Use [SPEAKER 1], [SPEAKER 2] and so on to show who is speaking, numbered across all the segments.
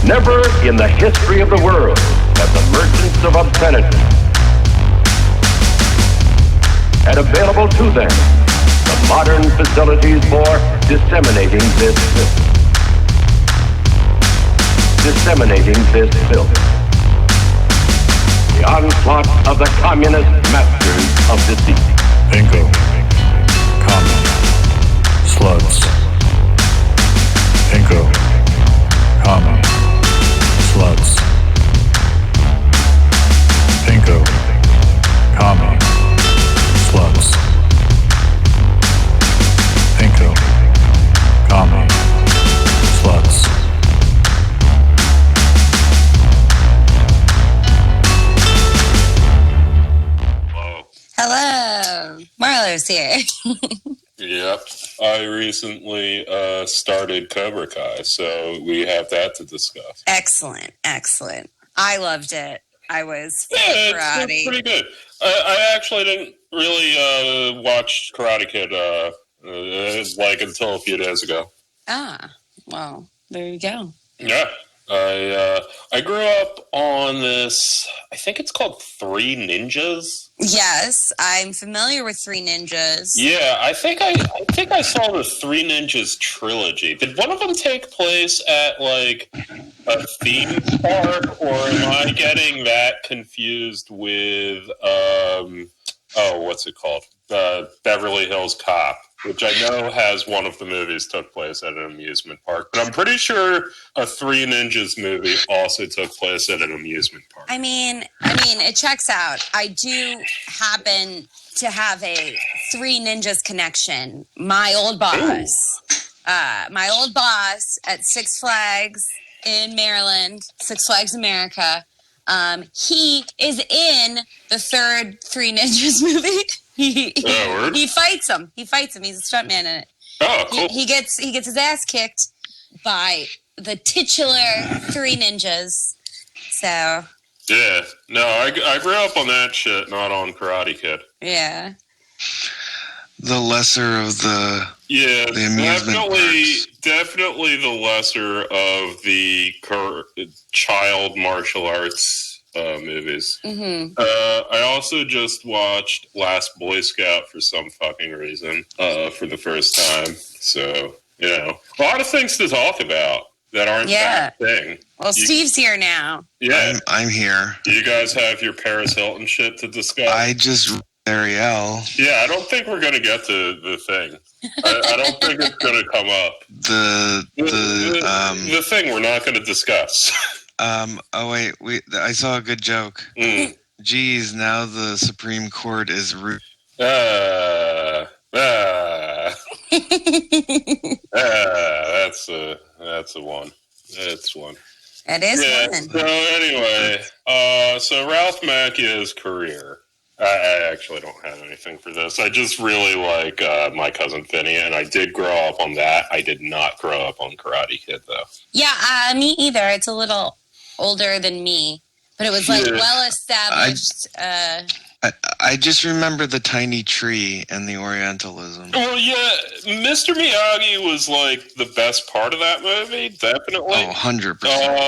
[SPEAKER 1] Never in the history of the world have the merchants of obscenity had available to them the modern facilities for disseminating this filth. Disseminating this filth. The onslaught of the communist masters of deceit.
[SPEAKER 2] Pinko, Commie, Slutz. Pinko, Commie, Slutz. Pinko, Commie, Slutz. Pinko, Commie, Slutz.
[SPEAKER 3] Hello, Marlo's here.
[SPEAKER 4] Yep, I recently started Cobra Kai, so we have that to discuss.
[SPEAKER 3] Excellent. I loved it. I was
[SPEAKER 4] karate. It's pretty good. I actually didn't really watch Karate Kid until a few days ago.
[SPEAKER 3] Ah, well, there you go.
[SPEAKER 4] Yeah. I grew up on this, I think it's called Three Ninjas.
[SPEAKER 3] Yes, I'm familiar with Three Ninjas.
[SPEAKER 4] Yeah, I think I saw the Three Ninjas trilogy. Did one of them take place at like a theme park, or am I getting that confused with what's it called? Beverly Hills Cop, which I know has one of the movies took place at an amusement park. But I'm pretty sure a Three Ninjas movie also took place at an amusement park.
[SPEAKER 3] I mean, it checks out. I do happen to have a Three Ninjas connection. My old boss at Six Flags in Maryland, Six Flags America, he is in the third Three Ninjas movie. He fights him. He's a stuntman in it.
[SPEAKER 4] Oh, cool.
[SPEAKER 3] He gets his ass kicked by the titular Three Ninjas. So
[SPEAKER 4] yeah, no, I grew up on that shit, not on Karate Kid.
[SPEAKER 3] Yeah.
[SPEAKER 5] The lesser of the amusement parks.
[SPEAKER 4] Definitely the lesser of the child martial arts movies.
[SPEAKER 3] Mm-hmm.
[SPEAKER 4] I also just watched Last Boy Scout for some fucking reason for the first time. So, a lot of things to talk about that aren't that thing.
[SPEAKER 3] Well, Steve's here now.
[SPEAKER 4] Yeah.
[SPEAKER 5] I'm here.
[SPEAKER 4] Do you guys have your Paris Hilton shit to discuss?
[SPEAKER 5] I just Ariel.
[SPEAKER 4] Yeah, I don't think we're going to get to the thing. I don't think it's going to come up. The thing we're not going to discuss.
[SPEAKER 5] Oh wait, I saw a good joke. Geez, now the Supreme Court is
[SPEAKER 4] that's a one. That's one.
[SPEAKER 3] It is one.
[SPEAKER 4] So anyway, so Ralph Macchio's career. I actually don't have anything for this. I just really like My Cousin Vinny, and I did grow up on that. I did not grow up on Karate Kid, though.
[SPEAKER 3] Yeah, me either. It's a little older than me, but it was like well established.
[SPEAKER 5] I just remember the tiny tree and the Orientalism.
[SPEAKER 4] Well, yeah, Mr. Miyagi was like the best part of that movie, definitely.
[SPEAKER 5] Oh, 100%.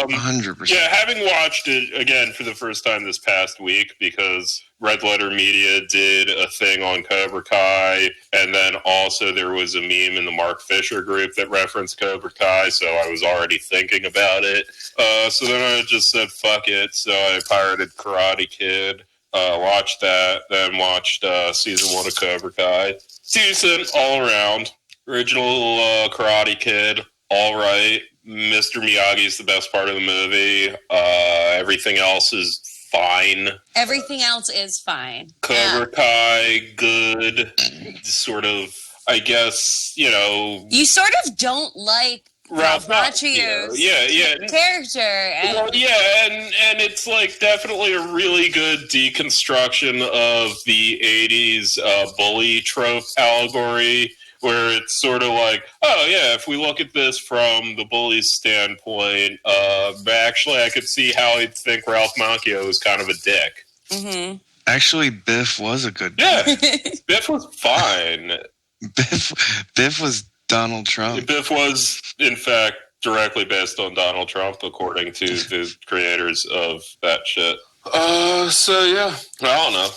[SPEAKER 5] 100%.
[SPEAKER 4] Yeah, having watched it again for the first time this past week because Red Letter Media did a thing on Cobra Kai, and then also there was a meme in the Mark Fisher group that referenced Cobra Kai, so I was already thinking about it. So then I just said, fuck it, so I pirated Karate Kid. Watched that, then watched season 1 of Cobra Kai. Decent all around. Original Karate Kid, all right. Mr. Miyagi's the best part of the movie. Everything else is fine.
[SPEAKER 3] Everything else is fine.
[SPEAKER 4] Cobra Kai, good. Sort of, I guess,
[SPEAKER 3] You sort of don't like Ralph Macchio's character.
[SPEAKER 4] And it's like definitely a really good deconstruction of the 80s bully trope allegory, where it's sort of like, if we look at this from the bully's standpoint, actually I could see how he'd think Ralph Macchio was kind of a dick.
[SPEAKER 3] Mm-hmm.
[SPEAKER 5] Actually, Biff was a good
[SPEAKER 4] guy. Biff was fine.
[SPEAKER 5] Biff was Donald Trump.
[SPEAKER 4] Biff was, in fact, directly based on Donald Trump, according to the creators of that shit. So yeah, I don't know.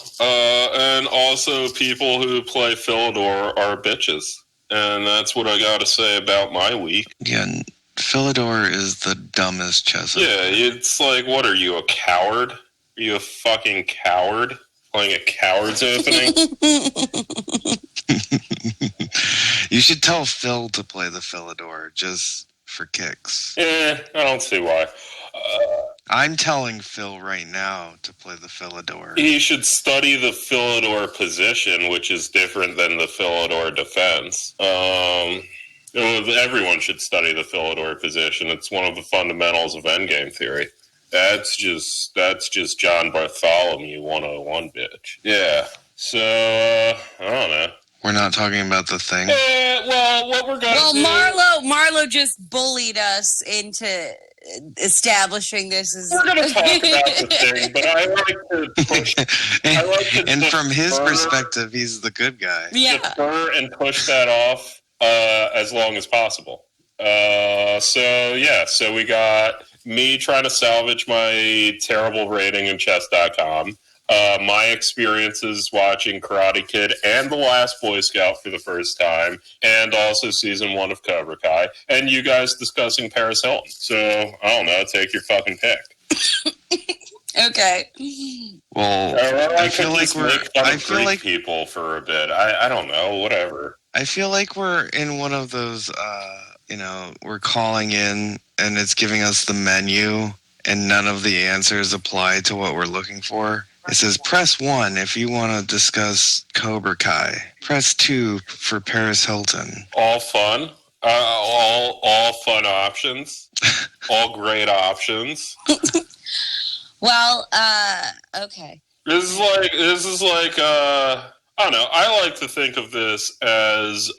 [SPEAKER 4] And also people who play Philidor are bitches. And that's what I gotta say about my week.
[SPEAKER 5] Yeah, Philidor is the dumbest chess.
[SPEAKER 4] Yeah, it's like, what are you, a coward? Are you a fucking coward? Playing a coward's opening?
[SPEAKER 5] You should tell Phil to play the Philidor, just for kicks.
[SPEAKER 4] I don't see why.
[SPEAKER 5] I'm telling Phil right now to play the Philidor.
[SPEAKER 4] He should study the Philidor position, which is different than the Philidor defense. Everyone should study the Philidor position. It's one of the fundamentals of endgame theory. That's just John Bartholomew 101, bitch. Yeah. So, I don't know.
[SPEAKER 5] We're not talking about the thing.
[SPEAKER 4] Well, what we're gonna do...
[SPEAKER 3] Marlo just bullied us into establishing this as...
[SPEAKER 4] We're gonna talk about the thing, but I like to push...
[SPEAKER 5] and from his perspective, he's the good guy.
[SPEAKER 3] Yeah.
[SPEAKER 4] Defer and push that off as long as possible. So we got me trying to salvage my terrible rating in chess.com. My experiences watching Karate Kid and The Last Boy Scout for the first time, and also season 1 of Cobra Kai, and you guys discussing Paris Hilton. So, I don't know, take your fucking pick.
[SPEAKER 3] Okay.
[SPEAKER 5] Well, I feel like we're
[SPEAKER 4] people for a bit. I don't know, whatever.
[SPEAKER 5] I feel like we're in one of those, we're calling in and it's giving us the menu and none of the answers apply to what we're looking for. It says press 1 if you want to discuss Cobra Kai. Press 2 for Paris Hilton.
[SPEAKER 4] All fun. All fun options. All great options.
[SPEAKER 3] Well, okay.
[SPEAKER 4] This is like I don't know. I like to think of this as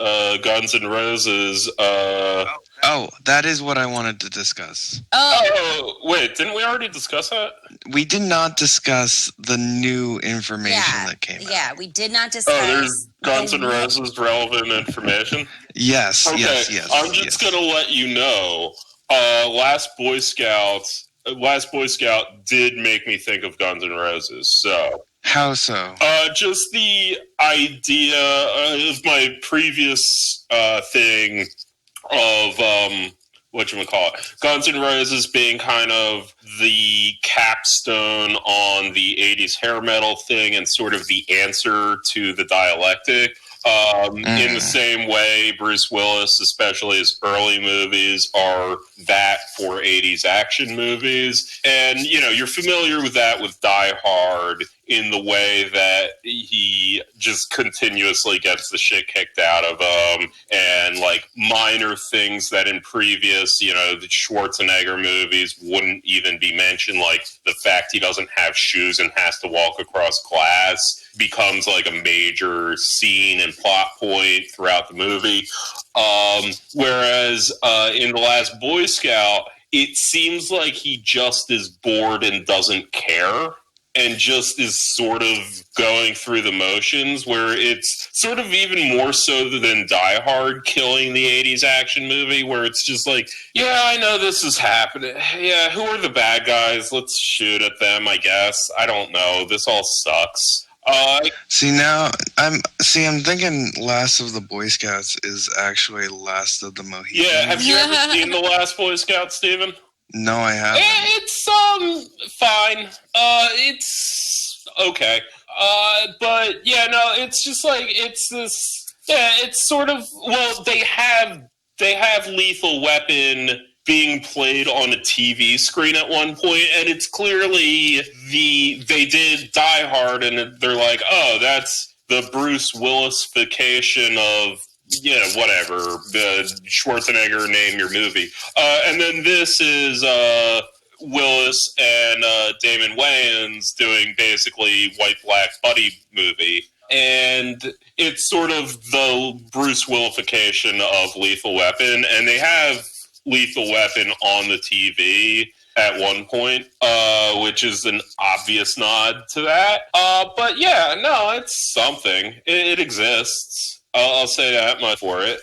[SPEAKER 4] Guns N' Roses.
[SPEAKER 5] Oh, that is what I wanted to discuss.
[SPEAKER 4] Oh, wait, didn't we already discuss that?
[SPEAKER 5] We did not discuss the new information that came out.
[SPEAKER 3] Yeah, we did not discuss.
[SPEAKER 4] Oh, there's Guns N' Roses relevant information?
[SPEAKER 5] Yes,
[SPEAKER 4] okay.
[SPEAKER 5] yes.
[SPEAKER 4] I'm just going to let you know, Last Boy Scout did make me think of Guns N' Roses, so...
[SPEAKER 5] How so?
[SPEAKER 4] Just the idea of my previous thing of whatchamacallit, Guns N' Roses being kind of the capstone on the 80s hair metal thing and sort of the answer to the dialectic. In the same way, Bruce Willis, especially his early movies, are that for 80s action movies. And, you're familiar with that with Die Hard in the way that he just continuously gets the shit kicked out of him, and, minor things that in previous, the Schwarzenegger movies wouldn't even be mentioned, like the fact he doesn't have shoes and has to walk across glass becomes like a major scene and plot point throughout the movie. Whereas in The Last Boy Scout, it seems like he just is bored and doesn't care and just is sort of going through the motions, where it's sort of even more so than Die Hard killing the 80s action movie, where it's just like, yeah, I know this is happening. Yeah, who are the bad guys? Let's shoot at them, I guess. I don't know. This all sucks.
[SPEAKER 5] I'm thinking Last of the Boy Scouts is actually Last of the Mohicans.
[SPEAKER 4] Yeah, have you ever seen The Last Boy Scout, Steven?
[SPEAKER 5] No, I haven't.
[SPEAKER 4] It's fine. It's okay. But yeah, no, it's just like it's this. Yeah, it's sort of, well, they have Lethal Weapon being played on a TV screen at one point, and it's clearly they did Die Hard, and they're like, oh, that's the Bruce Willis-fication of, whatever, the Schwarzenegger, name your movie. And then this is Willis and Damon Wayans doing basically white-black buddy movie. And it's sort of the Bruce Willification of Lethal Weapon, and they have Lethal Weapon on the TV at one point, which is an obvious nod to that. But yeah, no, it's something. It exists. I'll say that much for it.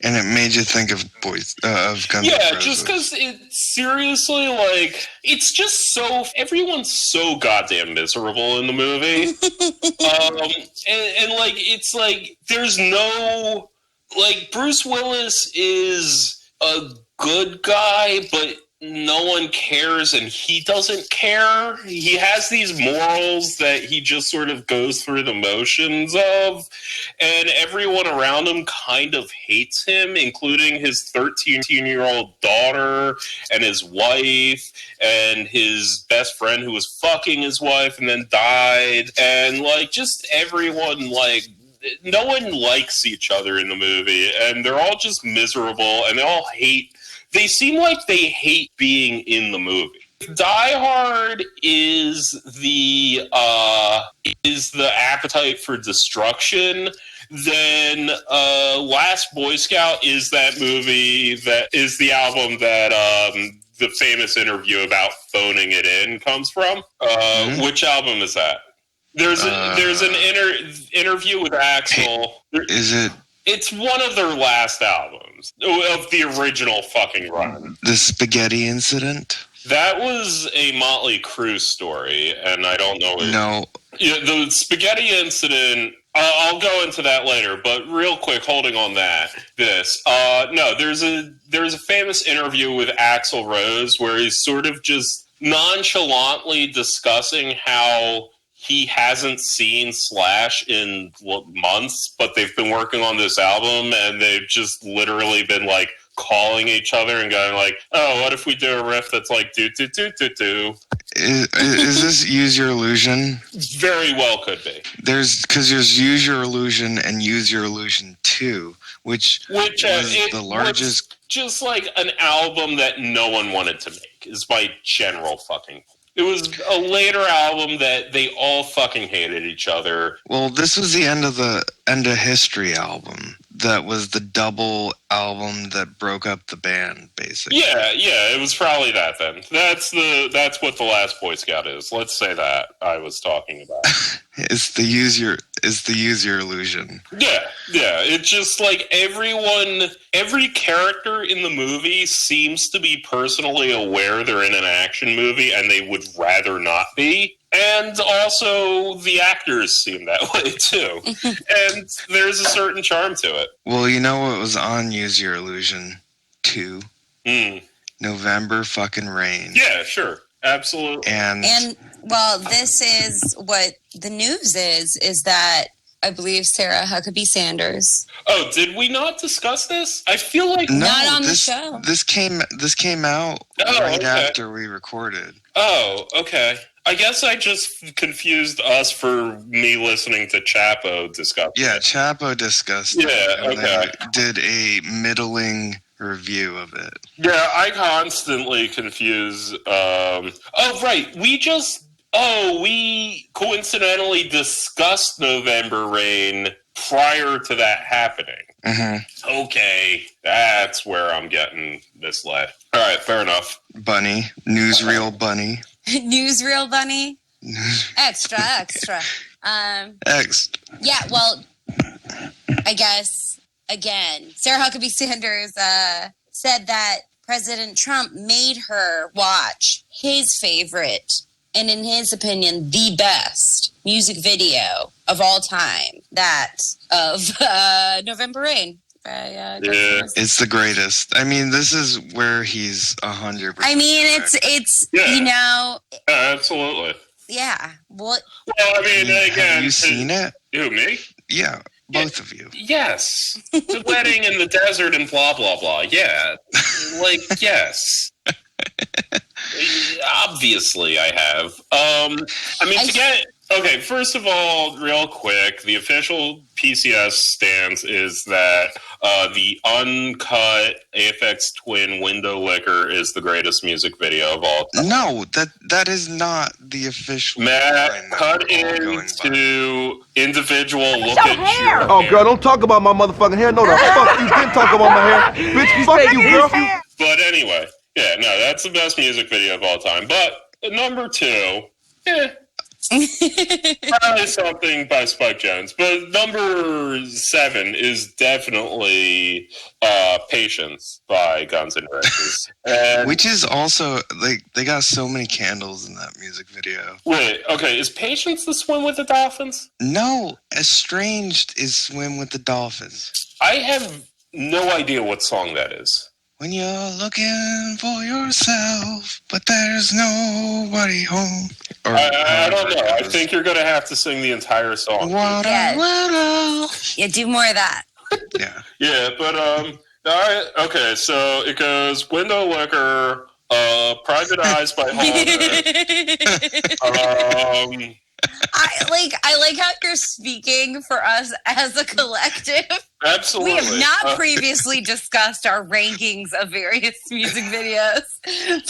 [SPEAKER 5] And it made you think of Guns N' Roses.
[SPEAKER 4] Yeah, just because it's seriously, like, it's just so, everyone's so goddamn miserable in the movie. And like, it's like, there's no, like, Bruce Willis is a good guy, but no one cares and he doesn't care. He has these morals that he just sort of goes through the motions of, and everyone around him kind of hates him, including his 13-year-old daughter and his wife and his best friend who was fucking his wife and then died, and like just everyone, like, no one likes each other in the movie, and they're all just miserable and they all hate. They seem like they hate being in the movie. Die Hard is the appetite for destruction. Then Last Boy Scout is that movie that is the album that the famous interview about phoning it in comes from. Which album is that? There's an interview with Axl.
[SPEAKER 5] Is it?
[SPEAKER 4] It's one of their last albums of the original fucking run.
[SPEAKER 5] The Spaghetti Incident?
[SPEAKER 4] That was a Motley Crue story, and I don't know.
[SPEAKER 5] No.
[SPEAKER 4] Yeah, the Spaghetti Incident, I'll go into that later, but real quick, holding on there's a famous interview with Axl Rose where he's sort of just nonchalantly discussing how he hasn't seen Slash in months, but they've been working on this album, and they've just literally been, like, calling each other and going, like, oh, what if we do a riff that's like, do-do-do-do-do?
[SPEAKER 5] Is this Use Your Illusion?
[SPEAKER 4] Very well could be.
[SPEAKER 5] Because there's Use Your Illusion and Use Your Illusion 2, which was the largest...
[SPEAKER 4] Was just, like, an album that no one wanted to make, is my general fucking point. It was a later album that they all fucking hated each other.
[SPEAKER 5] Well, this was the end of History album. That was the double album that broke up the band, basically.
[SPEAKER 4] Yeah, it was probably that then. That's what the Last Boy Scout is. Let's say that I was talking about.
[SPEAKER 5] It's the Use Your Illusion.
[SPEAKER 4] Yeah. It's just like every character in the movie seems to be personally aware they're in an action movie and they would rather not be. And also, the actors seem that way, too. And there's a certain charm to it.
[SPEAKER 5] Well, you know what was on Use Your Illusion 2? November fucking Rain.
[SPEAKER 4] Yeah, sure. Absolutely.
[SPEAKER 3] And well, this is what the news is that I believe Sarah Huckabee Sanders.
[SPEAKER 4] Oh, did we not discuss this? I feel like...
[SPEAKER 5] No,
[SPEAKER 3] not on the show.
[SPEAKER 5] This came out after we recorded.
[SPEAKER 4] Oh, okay. I guess I just confused us for me listening to Chapo discuss.
[SPEAKER 5] Yeah, Chapo discussed it.
[SPEAKER 4] Yeah, okay.
[SPEAKER 5] Did a middling review of it.
[SPEAKER 4] Yeah, I constantly confuse... we coincidentally discussed November Rain prior to that happening. Mm-hmm. Okay, that's where I'm getting this led. All right, fair enough.
[SPEAKER 5] Bunny. Newsreel Bunny.
[SPEAKER 3] Newsreel Bunny. Extra.
[SPEAKER 5] X.
[SPEAKER 3] Yeah, well, I guess, again, Sarah Huckabee Sanders said that President Trump made her watch his favorite, and in his opinion, the best music video of all time, that of November Rain.
[SPEAKER 5] It's the greatest. I mean, this is where he's 100%.
[SPEAKER 3] I mean, it's you know.
[SPEAKER 4] Absolutely.
[SPEAKER 3] Yeah. Well,
[SPEAKER 4] I mean, again,
[SPEAKER 5] have you seen it?
[SPEAKER 4] Who, me?
[SPEAKER 5] Yeah, both of you.
[SPEAKER 4] Yes. The wedding in the desert and blah, blah, blah. Yeah. Like, yes. Obviously, I have. Okay, first of all, real quick, the official PCS stance is that the uncut Aphex Twin Window Licker is the greatest music video of all time.
[SPEAKER 5] No, that is not the official.
[SPEAKER 4] Matt, cut into individual look at
[SPEAKER 6] hair.
[SPEAKER 4] your
[SPEAKER 6] Oh,
[SPEAKER 4] hair.
[SPEAKER 6] girl, don't talk about my motherfucking hair. No, the fuck you didn't talk about my hair. Bitch, fuck you, girl.
[SPEAKER 4] But anyway, yeah, no, that's the best music video of all time. But number two, Probably something by Spike Jones. But number 7 is definitely Patience by Guns N' Roses.
[SPEAKER 5] Which is also, like, they got so many candles in that music video.
[SPEAKER 4] Wait, okay, is Patience the swim with the dolphins?
[SPEAKER 5] No, Estranged is Swim with the Dolphins.
[SPEAKER 4] I have no idea what song that is.
[SPEAKER 5] When you're looking for yourself, but there's nobody home.
[SPEAKER 4] I don't know. I think you're going to have to sing the entire song.
[SPEAKER 3] Yeah, do more of that.
[SPEAKER 5] Yeah.
[SPEAKER 4] Yeah, but, all right, okay, so it goes Window Liquor, Private Eyes by Holiday.
[SPEAKER 3] I like how you're speaking for us as a collective.
[SPEAKER 4] Absolutely.
[SPEAKER 3] We have not previously discussed our rankings of various music videos,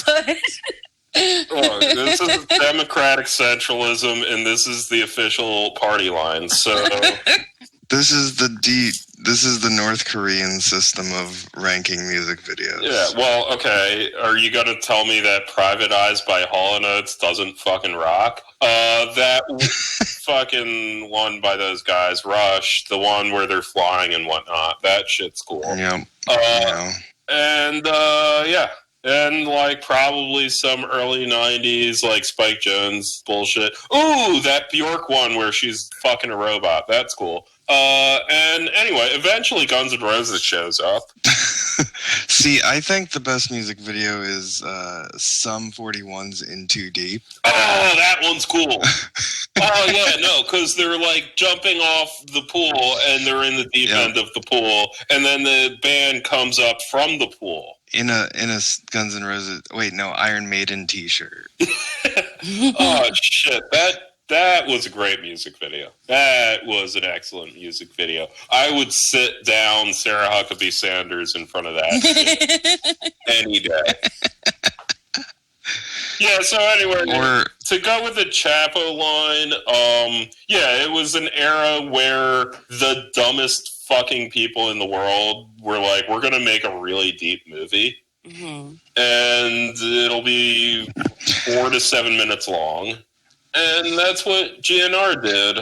[SPEAKER 3] but
[SPEAKER 4] this is democratic centralism, and this is the official party line. So
[SPEAKER 5] this is the North Korean system of ranking music videos.
[SPEAKER 4] yeah, well, okay. Are you going to tell me that Private Eyes by Hall & Oates doesn't fucking rock? That fucking one by those guys, Rush, the one where they're flying and whatnot. That shit's cool.
[SPEAKER 5] Yeah.
[SPEAKER 4] And yeah. And like probably some early 90s like Spike Jones bullshit. Ooh, that Bjork one where she's fucking a robot. That's cool. And anyway, eventually Guns N' Roses shows up.
[SPEAKER 5] See, I think the best music video is Sum 41's In Too Deep.
[SPEAKER 4] Oh, that one's cool. Oh, yeah, no, because they're like jumping off the pool and they're in the deep end of the pool. And then the band comes up from the pool.
[SPEAKER 5] In a Guns N' Roses, Iron Maiden t-shirt.
[SPEAKER 4] Oh, shit. That was a great music video. That was an excellent music video. I would sit down Sarah Huckabee Sanders in front of that shit any day. Yeah, so anyway, to go with the Chapo line, it was an era where the dumbest fucking people in the world were like, we're going to make a really deep movie. Mm-hmm. And it'll be 4 to 7 minutes long. And that's what GNR did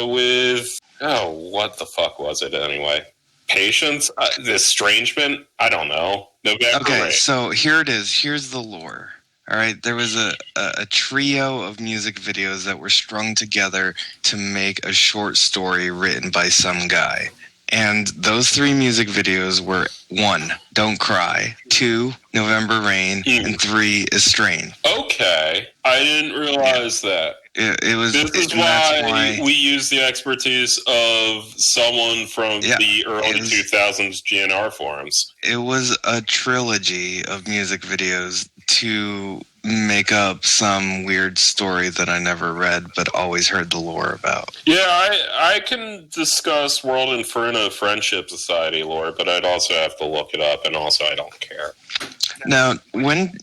[SPEAKER 4] with, what the fuck was it anyway? Patience? The Estrangement? I don't know. November Rain.
[SPEAKER 5] So here it is. Here's the lore. All right, there was a trio of music videos that were strung together to make a short story written by some guy. And those 3 music videos were 1, Don't Cry, 2, November Rain, and 3, Estranged.
[SPEAKER 4] Okay. I didn't realize that.
[SPEAKER 5] It was.
[SPEAKER 4] This is why we use the expertise of someone from the early 2000s GNR forums.
[SPEAKER 5] It was a trilogy of music videos to make up some weird story that I never read but always heard the lore about.
[SPEAKER 4] Yeah, I can discuss World Inferno Friendship Society lore, but I'd also have to look it up, and also I don't care.
[SPEAKER 5] Now, when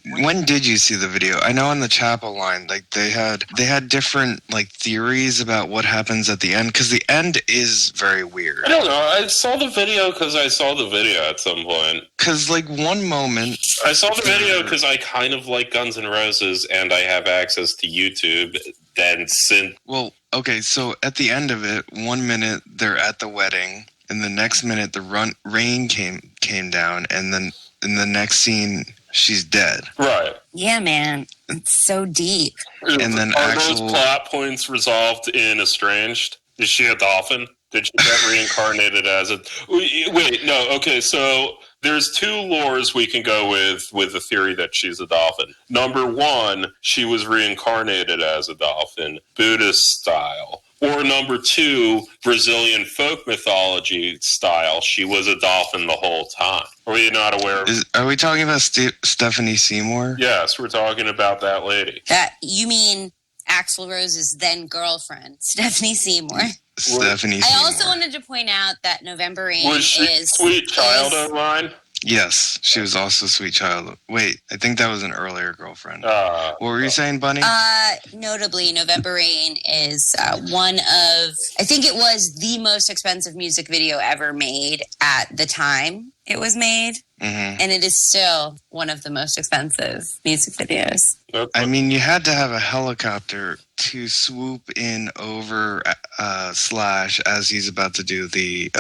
[SPEAKER 5] did you see the video? I know on the Chapel line, like they had different like theories about what happens at the end, because the end is very weird.
[SPEAKER 4] I don't know. I saw the video because I saw the video at some point.
[SPEAKER 5] Because like one moment,
[SPEAKER 4] I saw the video because I kind of like Guns N' Roses, and I have access to YouTube.
[SPEAKER 5] Well, okay, so at the end of it, 1 minute they're at the wedding, and the next minute the rain came down, and then in the next scene, she's dead.
[SPEAKER 4] Right.
[SPEAKER 3] Yeah, man. It's so deep.
[SPEAKER 5] And then
[SPEAKER 4] those plot points resolved in Estranged? Is she a dolphin? Did she get reincarnated as a... Wait, no, okay, so there's 2 lores we can go with the theory that she's a dolphin. Number 1, she was reincarnated as a dolphin, Buddhist style. Or number 2, Brazilian folk mythology style, she was a dolphin the whole time. Are you not aware of...
[SPEAKER 5] Are we talking about Stephanie Seymour?
[SPEAKER 4] Yes, we're talking about that lady.
[SPEAKER 3] You mean Axl Rose's then girlfriend, Stephanie Seymour.
[SPEAKER 5] Stephanie Seymour.
[SPEAKER 3] I also wanted to point out that November Rain
[SPEAKER 4] was she
[SPEAKER 3] is...
[SPEAKER 4] Sweet Child of Mine?
[SPEAKER 5] Yes, she was also Sweet Child. Wait, I think that was an earlier girlfriend. What were you saying, Bunny?
[SPEAKER 3] Notably, November Rain is one of, I think it was the most expensive music video ever made at the time it was made.
[SPEAKER 5] Mm-hmm.
[SPEAKER 3] And it is still one of the most expensive music videos.
[SPEAKER 5] I mean, you had to have a helicopter to swoop in over Slash as he's about to do the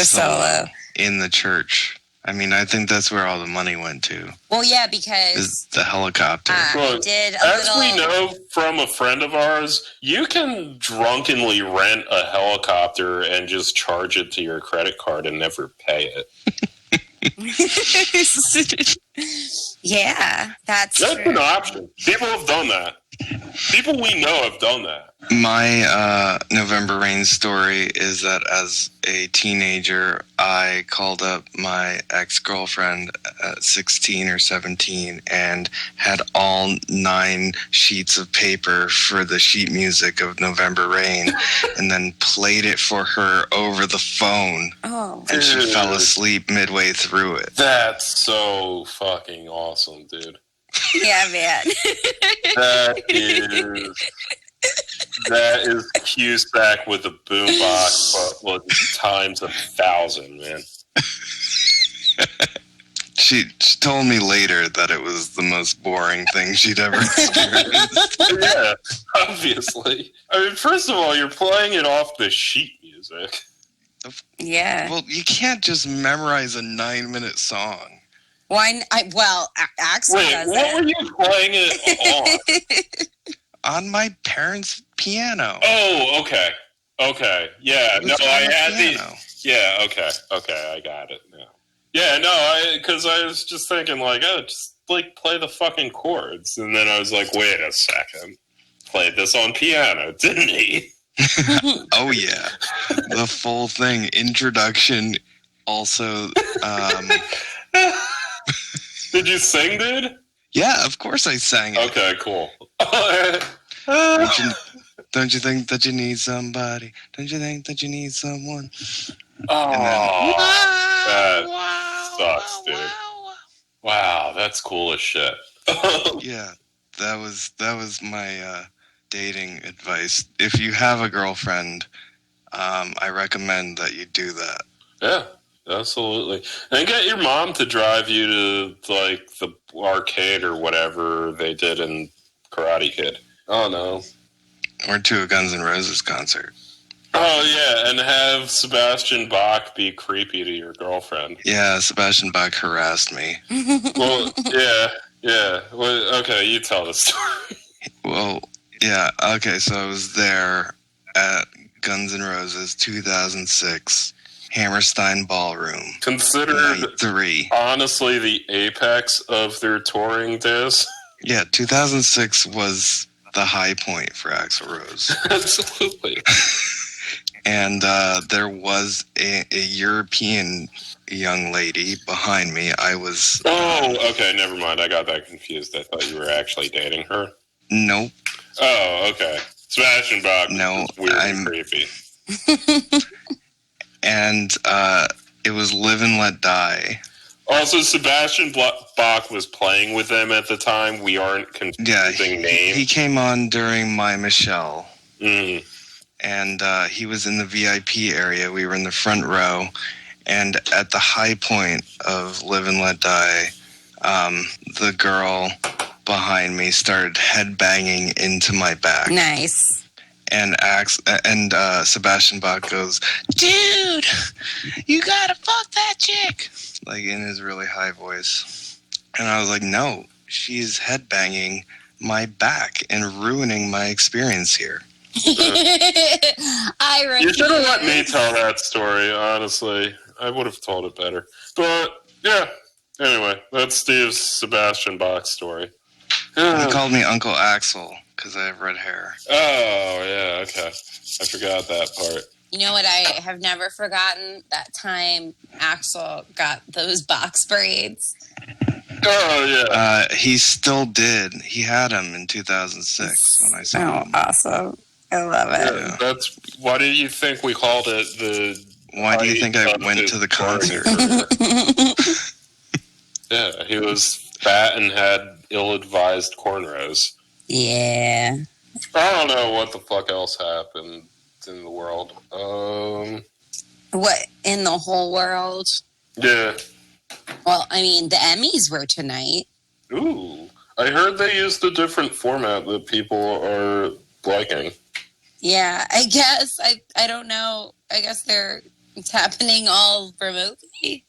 [SPEAKER 3] solo
[SPEAKER 5] in the church. I mean, I think that's where all the money went to.
[SPEAKER 3] Well, yeah, because
[SPEAKER 5] is the helicopter.
[SPEAKER 4] We know from a friend of ours, you can drunkenly rent a helicopter and just charge it to your credit card and never pay it.
[SPEAKER 3] Yeah, that's
[SPEAKER 4] true. An option. People have done that. People we know have done that.
[SPEAKER 5] My November Rain story is that as a teenager, I called up my ex-girlfriend at 16 or 17 and had all 9 sheets of paper for the sheet music of November Rain and then played it for her over the phone.
[SPEAKER 3] Oh,
[SPEAKER 5] and she fell asleep midway through it.
[SPEAKER 4] That's so fucking awesome, dude.
[SPEAKER 3] Yeah, man.
[SPEAKER 4] That is Cusack with a boombox, but times 1,000, man.
[SPEAKER 5] She told me later that it was the most boring thing she'd ever experienced.
[SPEAKER 4] Yeah, obviously. I mean, first of all, you're playing it off the sheet music.
[SPEAKER 3] Yeah.
[SPEAKER 5] Well, you can't just memorize a 9-minute song.
[SPEAKER 3] Axel does
[SPEAKER 4] what were you playing it on?
[SPEAKER 5] On my parents' piano.
[SPEAKER 4] Oh, okay. Okay. Yeah. No, I had the. Yeah. Okay. Okay. I got it. Yeah. Yeah. No, because I was just thinking just play the fucking chords, and then I was like, wait a second, played this on piano, didn't he?
[SPEAKER 5] Oh yeah, the full thing. Introduction. Also.
[SPEAKER 4] Did you sing, dude?
[SPEAKER 5] Yeah, of course I sang it.
[SPEAKER 4] Okay, cool.
[SPEAKER 5] Don't you think that you need somebody? Don't you think that you need someone?
[SPEAKER 4] Oh, that sucks, dude. Wow, that's cool as shit.
[SPEAKER 5] Yeah, that was my dating advice. If you have a girlfriend, I recommend that you do that.
[SPEAKER 4] Yeah. Absolutely. And get your mom to drive you to, the arcade or whatever they did in Karate Kid. Oh, no.
[SPEAKER 5] Or to a Guns N' Roses concert.
[SPEAKER 4] Oh, yeah, and have Sebastian Bach be creepy to your girlfriend.
[SPEAKER 5] Yeah, Sebastian Bach harassed me.
[SPEAKER 4] Well, yeah. Well, okay, you tell the story.
[SPEAKER 5] Well, yeah, okay, so I was there at Guns N' Roses 2006. Hammerstein Ballroom.
[SPEAKER 4] Considered
[SPEAKER 5] 3.
[SPEAKER 4] Honestly the apex of their touring days.
[SPEAKER 5] Yeah, 2006 was the high point for Axl Rose.
[SPEAKER 4] Absolutely.
[SPEAKER 5] And there was a European young lady behind me. I was...
[SPEAKER 4] Oh, okay, never mind. I got that confused. I thought you were actually dating her.
[SPEAKER 5] Nope.
[SPEAKER 4] Oh, okay. Sebastian Bach
[SPEAKER 5] no,
[SPEAKER 4] was weird and creepy.
[SPEAKER 5] And it was Live and Let Die.
[SPEAKER 4] Also, Sebastian Bach was playing with them at the time. We aren't confusing names.
[SPEAKER 5] He came on during My Michelle.
[SPEAKER 4] Mm.
[SPEAKER 5] And he was in the VIP area. We were in the front row. And at the high point of Live and Let Die, the girl behind me started headbanging into my back.
[SPEAKER 3] Nice.
[SPEAKER 5] And Sebastian Bach goes, "Dude, you gotta fuck that chick," like in his really high voice. And I was like, "No, she's headbanging my back and ruining my experience here."
[SPEAKER 3] I refuse.
[SPEAKER 4] You should have let me tell that story, honestly. I would have told it better. But, yeah. Anyway, that's Steve's Sebastian Bach story.
[SPEAKER 5] He called me Uncle Axel because I have red hair.
[SPEAKER 4] Oh, yeah, okay. I forgot that part.
[SPEAKER 3] You know what I have never forgotten? That time Axel got those box braids.
[SPEAKER 4] Oh, yeah.
[SPEAKER 5] He still did. He had them in 2006 when I saw him.
[SPEAKER 3] Oh, awesome. I love it.
[SPEAKER 4] Yeah, that's, why do you think we called it the
[SPEAKER 5] Why do you think I went to the concert?
[SPEAKER 4] Yeah, he was fat and had ill-advised cornrows.
[SPEAKER 3] Yeah.
[SPEAKER 4] I don't know what the fuck else happened in the world.
[SPEAKER 3] What, in the whole world?
[SPEAKER 4] Yeah.
[SPEAKER 3] Well, I mean, the Emmys were tonight.
[SPEAKER 4] Ooh. I heard they used a different format that people are liking.
[SPEAKER 3] Yeah, I guess. I don't know. I guess it's happening all remotely.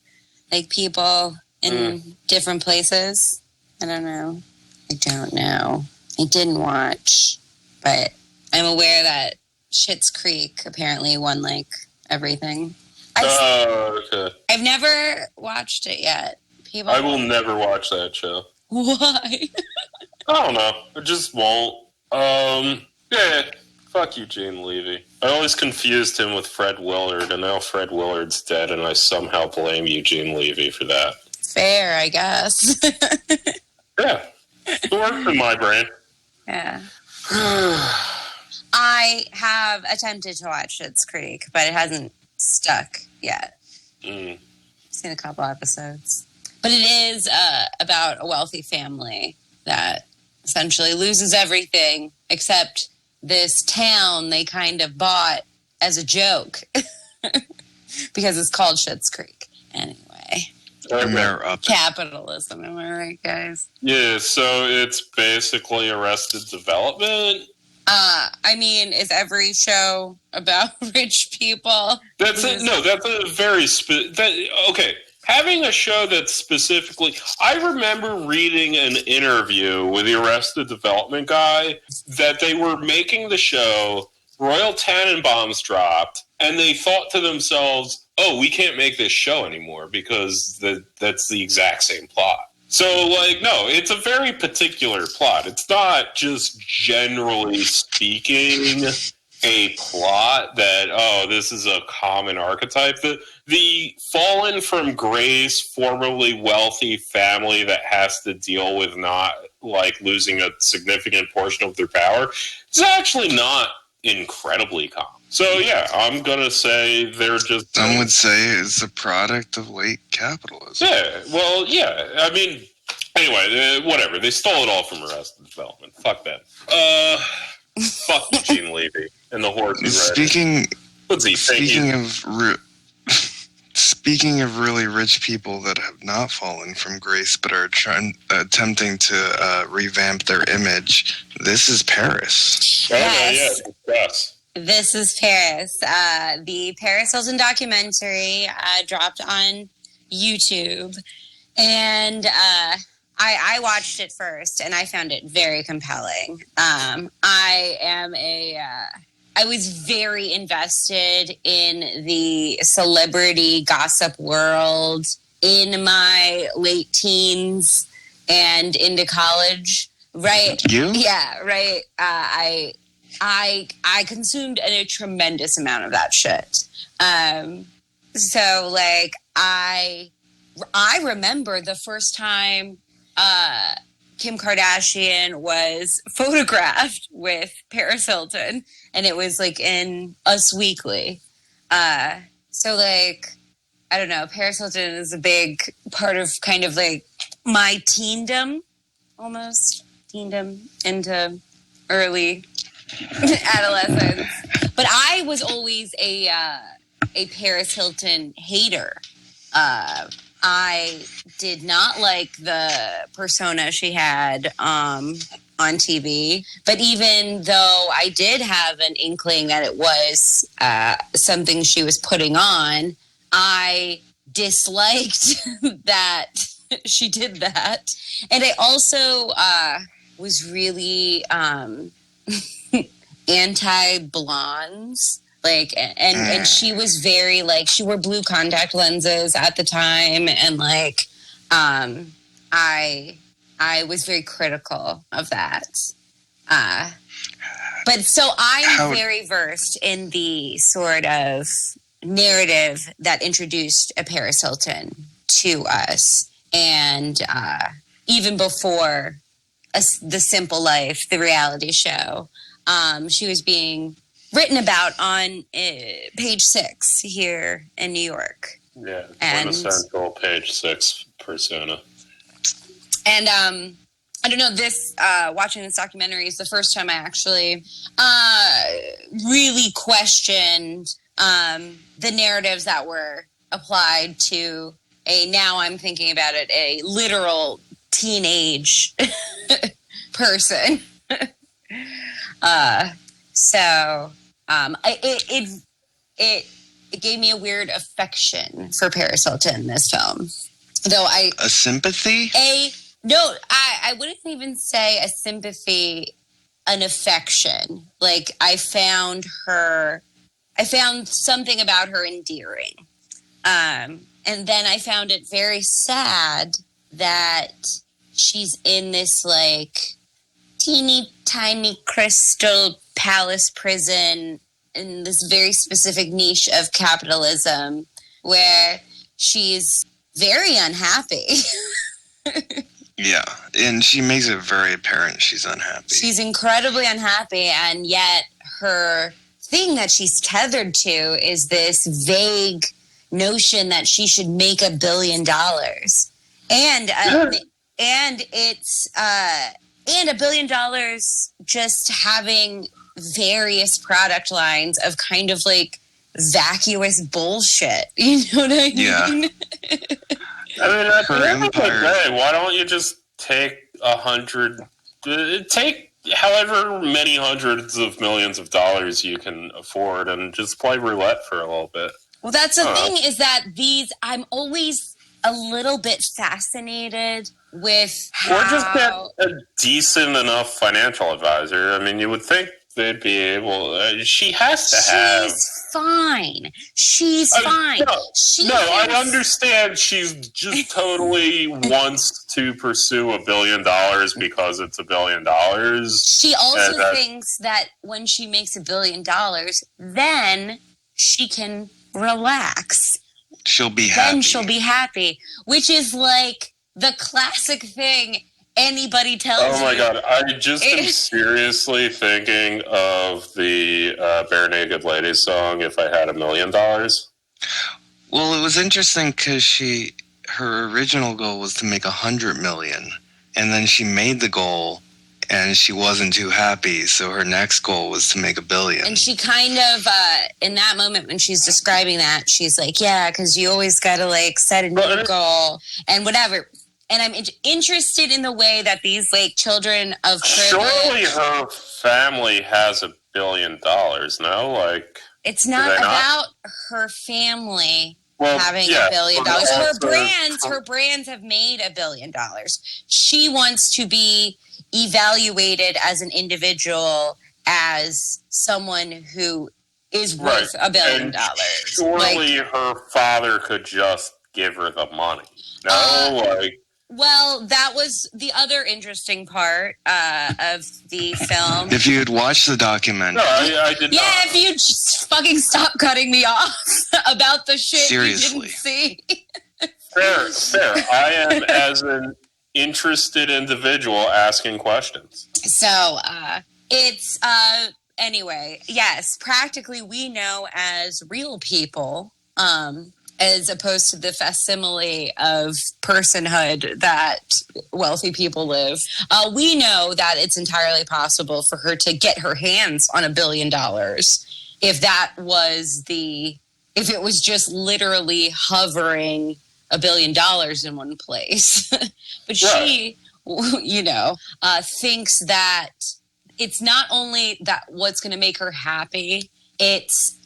[SPEAKER 3] Like people in different places. I don't know. I didn't watch. But I'm aware that Schitt's Creek apparently won, like, everything.
[SPEAKER 4] Okay.
[SPEAKER 3] I've never watched it yet.
[SPEAKER 4] I will never watch that show.
[SPEAKER 3] Why?
[SPEAKER 4] I don't know. I just won't. Yeah. Fuck Eugene Levy. I always confused him with Fred Willard, and now Fred Willard's dead, and I somehow blame Eugene Levy for that.
[SPEAKER 3] Fair, I guess.
[SPEAKER 4] Yeah. It works in my brain.
[SPEAKER 3] Yeah. I have attempted to watch Schitt's Creek, but it hasn't stuck yet. I've seen a couple episodes. But it is about a wealthy family that essentially loses everything except this town they kind of bought as a joke because it's called Schitt's Creek. Anyway. Capitalism, am I right, guys?
[SPEAKER 4] Yeah, so it's basically Arrested Development.
[SPEAKER 3] I mean, is every show about rich people?
[SPEAKER 4] That's a very okay. Having a show that's specifically, I remember reading an interview with the Arrested Development guy that they were making the show, Royal Tenenbaums dropped, and they thought to themselves, oh, we can't make this show anymore because that's the exact same plot. So, like, no, it's a very particular plot. It's not just generally speaking a plot that, oh, this is a common archetype. The fallen from grace, formerly wealthy family that has to deal with not, like, losing a significant portion of their power is actually not incredibly common. So, yeah, I'm going to say they're just...
[SPEAKER 5] Some would say it's a product of late capitalism.
[SPEAKER 4] Yeah, well, yeah. I mean, anyway, whatever. They stole it all from Arrested Development. Fuck that. Fuck Eugene Levy and the horse he rode.
[SPEAKER 5] Speaking of really rich people that have not fallen from grace but are attempting to revamp their image, this is Paris.
[SPEAKER 3] Yes.
[SPEAKER 4] Yes.
[SPEAKER 3] This is Paris. The Paris Hilton documentary dropped on YouTube, and I watched it first, and I found it very compelling. I was very invested in the celebrity gossip world in my late teens and into college. Right?
[SPEAKER 5] You?
[SPEAKER 3] Yeah. Right. I consumed a tremendous amount of that shit. So like I remember the first time Kim Kardashian was photographed with Paris Hilton, and it was like in Us Weekly. So like, I don't know, Paris Hilton is a big part of kind of like my teendom, almost teendom into early adolescence. But I was always a Paris Hilton hater. I did not like the persona she had on TV. But even though I did have an inkling that it was something she was putting on, I disliked that she did that. And I also was really anti-blondes. Like, and she was very, like, she wore blue contact lenses at the time. And, like, I was very critical of that. But so I'm very versed in the sort of narrative that introduced a Paris Hilton to us. And even before The Simple Life, the reality show, she was being written about on page 6 here in New York.
[SPEAKER 4] Yeah,
[SPEAKER 3] And
[SPEAKER 4] quintessential page 6 persona.
[SPEAKER 3] And I don't know, this watching this documentary is the first time I actually really questioned the narratives that were applied to now I'm thinking about it, a literal teenage person. It gave me a weird affection for Paris Hilton in this film. Though
[SPEAKER 5] a sympathy?
[SPEAKER 3] I wouldn't even say a sympathy, an affection. Like I found something about her endearing. And then I found it very sad that she's in this like teeny tiny crystal palace prison in this very specific niche of capitalism where she's very unhappy.
[SPEAKER 5] Yeah, and she makes it very apparent she's unhappy.
[SPEAKER 3] She's incredibly unhappy, and yet her thing that she's tethered to is this vague notion that she should make $1 billion. And it's and $1 billion just having various product lines of kind of like vacuous bullshit. You know what I mean?
[SPEAKER 5] Yeah.
[SPEAKER 4] I mean, at the end of the day, why don't you just take take however many hundreds of millions of dollars you can afford and just play roulette for a little bit?
[SPEAKER 3] Well, that's the thing is that I'm always a little bit fascinated with how...
[SPEAKER 4] Or just get a decent enough financial advisor. I mean, you would think they'd be able... she has to have...
[SPEAKER 3] She's fine.
[SPEAKER 4] I understand she's just totally wants to pursue $1 billion because it's $1 billion.
[SPEAKER 3] She also thinks that when she makes $1 billion, then she can relax.
[SPEAKER 5] She'll be happy.
[SPEAKER 3] Then she'll be happy, which is like the classic thing anybody tells you.
[SPEAKER 4] Oh my God. I just am seriously thinking of the Bare Naked Ladies song, If I Had $1 Million.
[SPEAKER 5] Well, it was interesting because her original goal was to make 100 million, and then she made the goal and she wasn't too happy, so her next goal was to make $1 billion.
[SPEAKER 3] And she kind of, in that moment when she's describing that, she's like, yeah, because you always got to like set a new goal and whatever. And I'm interested in the way that these like children of privilege...
[SPEAKER 4] Surely her family has $1 billion, no? Like,
[SPEAKER 3] it's not about her family having $1 billion. Her brands have made $1 billion. She wants to be evaluated as an individual, as someone who is worth $1 billion.
[SPEAKER 4] Surely her father could just give her the money.
[SPEAKER 3] Well, that was the other interesting part of the film.
[SPEAKER 5] If you had watched the documentary.
[SPEAKER 4] No, I did not.
[SPEAKER 3] Yeah, if you just fucking stop cutting me off about the shit
[SPEAKER 5] Seriously.
[SPEAKER 3] you didn't see.
[SPEAKER 4] Fair. I am as an interested individual asking questions.
[SPEAKER 3] So, it's, anyway, yes, practically we know as real people, as opposed to the facsimile of personhood that wealthy people live. We know that it's entirely possible for her to get her hands on $1 billion if it was just literally hovering $1 billion in one place. But she, thinks that it's not only that what's going to make her happy, it's,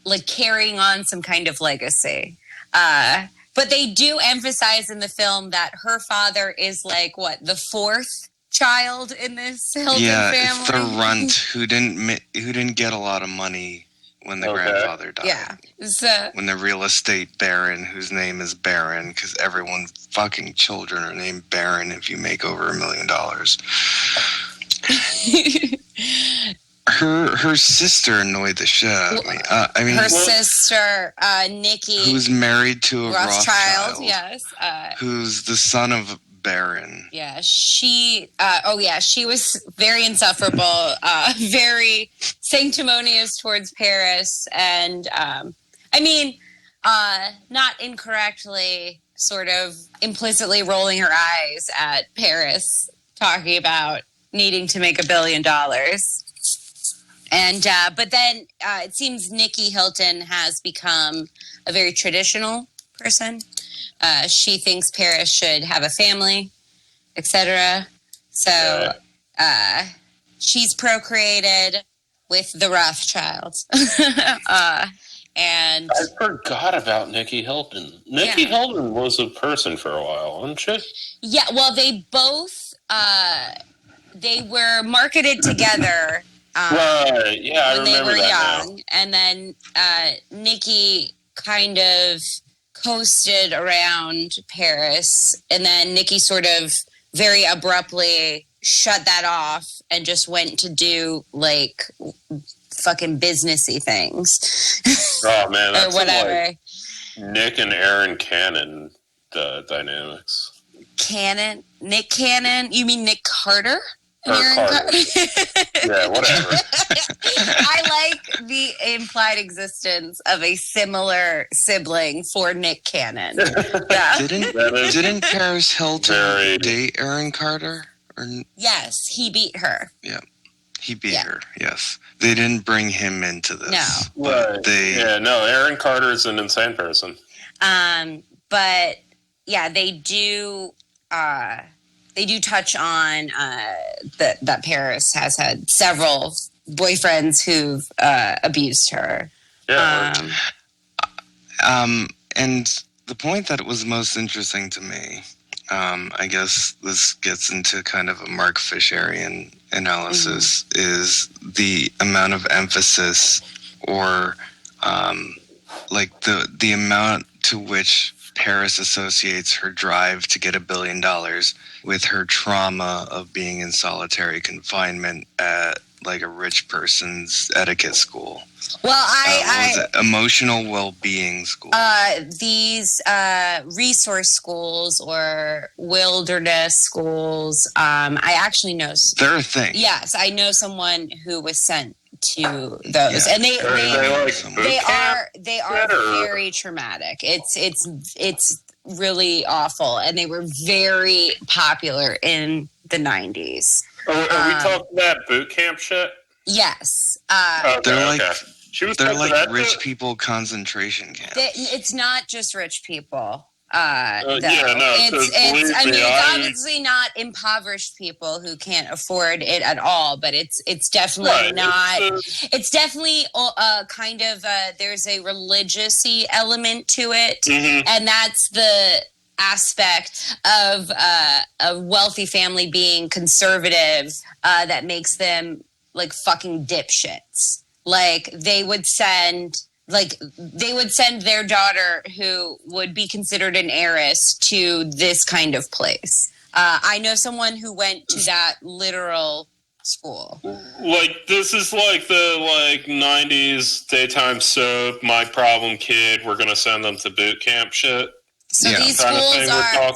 [SPEAKER 3] like carrying on some kind of legacy. But they do emphasize in the film that her father is like, the 4th child in this Hilton family?
[SPEAKER 5] Yeah, it's the runt who didn't get a lot of money when the grandfather died.
[SPEAKER 3] Yeah.
[SPEAKER 5] When the real estate baron, whose name is Baron, because everyone's fucking children are named Baron if you make over $1 million. Her sister annoyed the shit out of me.
[SPEAKER 3] Her sister, Nikki,
[SPEAKER 5] who's married to a Rothschild,
[SPEAKER 3] yes,
[SPEAKER 5] who's the son of barren.
[SPEAKER 3] Yeah, she was very insufferable, very sanctimonious towards Paris, and not incorrectly, sort of implicitly rolling her eyes at Paris, talking about needing to make $1 billion. And but then it seems Nikki Hilton has become a very traditional person. She thinks Paris should have a family, etc. So she's procreated with the Rothschilds. And
[SPEAKER 4] I forgot about Nikki Hilton. Nikki Hilton was a person for a while, wasn't she?
[SPEAKER 3] Yeah, well, they both they were marketed together.
[SPEAKER 4] Right. Yeah,
[SPEAKER 3] when
[SPEAKER 4] I
[SPEAKER 3] they
[SPEAKER 4] remember
[SPEAKER 3] were
[SPEAKER 4] that
[SPEAKER 3] young, and then Nikki kind of coasted around Paris, and then Nikki sort of very abruptly shut that off and just went to do like fucking businessy things.
[SPEAKER 4] Oh man, that's
[SPEAKER 3] or whatever.
[SPEAKER 4] Like Nick and Aaron Cannon dynamics.
[SPEAKER 3] Nick Cannon? You mean Nick Carter?
[SPEAKER 4] Carter. Yeah, whatever.
[SPEAKER 3] I like the implied existence of a similar sibling for Nick Cannon. Yeah.
[SPEAKER 5] Didn't Paris Hilton date Aaron Carter?
[SPEAKER 3] Yes, he beat her.
[SPEAKER 5] Yeah, he beat her. Yes, they didn't bring him into this.
[SPEAKER 3] No,
[SPEAKER 5] but
[SPEAKER 4] Aaron Carter is an insane person.
[SPEAKER 3] But yeah, they do. They do touch on that Paris has had several boyfriends who've abused her.
[SPEAKER 5] Yeah. And the point that was most interesting to me, I guess this gets into kind of a Mark Fisherian analysis, is the amount of emphasis or like the amount to which Paris associates her drive to get $1 billion with her trauma of being in solitary confinement at like a rich person's etiquette school.
[SPEAKER 3] Well,
[SPEAKER 5] emotional well-being school.
[SPEAKER 3] These resource schools or wilderness schools. I actually know.
[SPEAKER 5] They're a thing.
[SPEAKER 3] Yes, I know someone who was sent to those, and they are very traumatic. It's really awful, and they were very popular in the 90s.
[SPEAKER 4] Are we talking about boot camp shit?
[SPEAKER 3] Yes.
[SPEAKER 5] They're like rich people concentration camps.
[SPEAKER 3] It's not just rich people.
[SPEAKER 4] It's
[SPEAKER 3] obviously not impoverished people who can't afford it at all, but it's definitely not. It's definitely kind of there's a religious-y element to it, and that's the aspect of a wealthy family being conservative that makes them like fucking dipshits. Like they would send their daughter, who would be considered an heiress, to this kind of place. I know someone who went to that literal school.
[SPEAKER 4] Like this is like the 90s daytime soap, My Problem Kid. We're gonna send them to boot camp shit.
[SPEAKER 3] So these schools are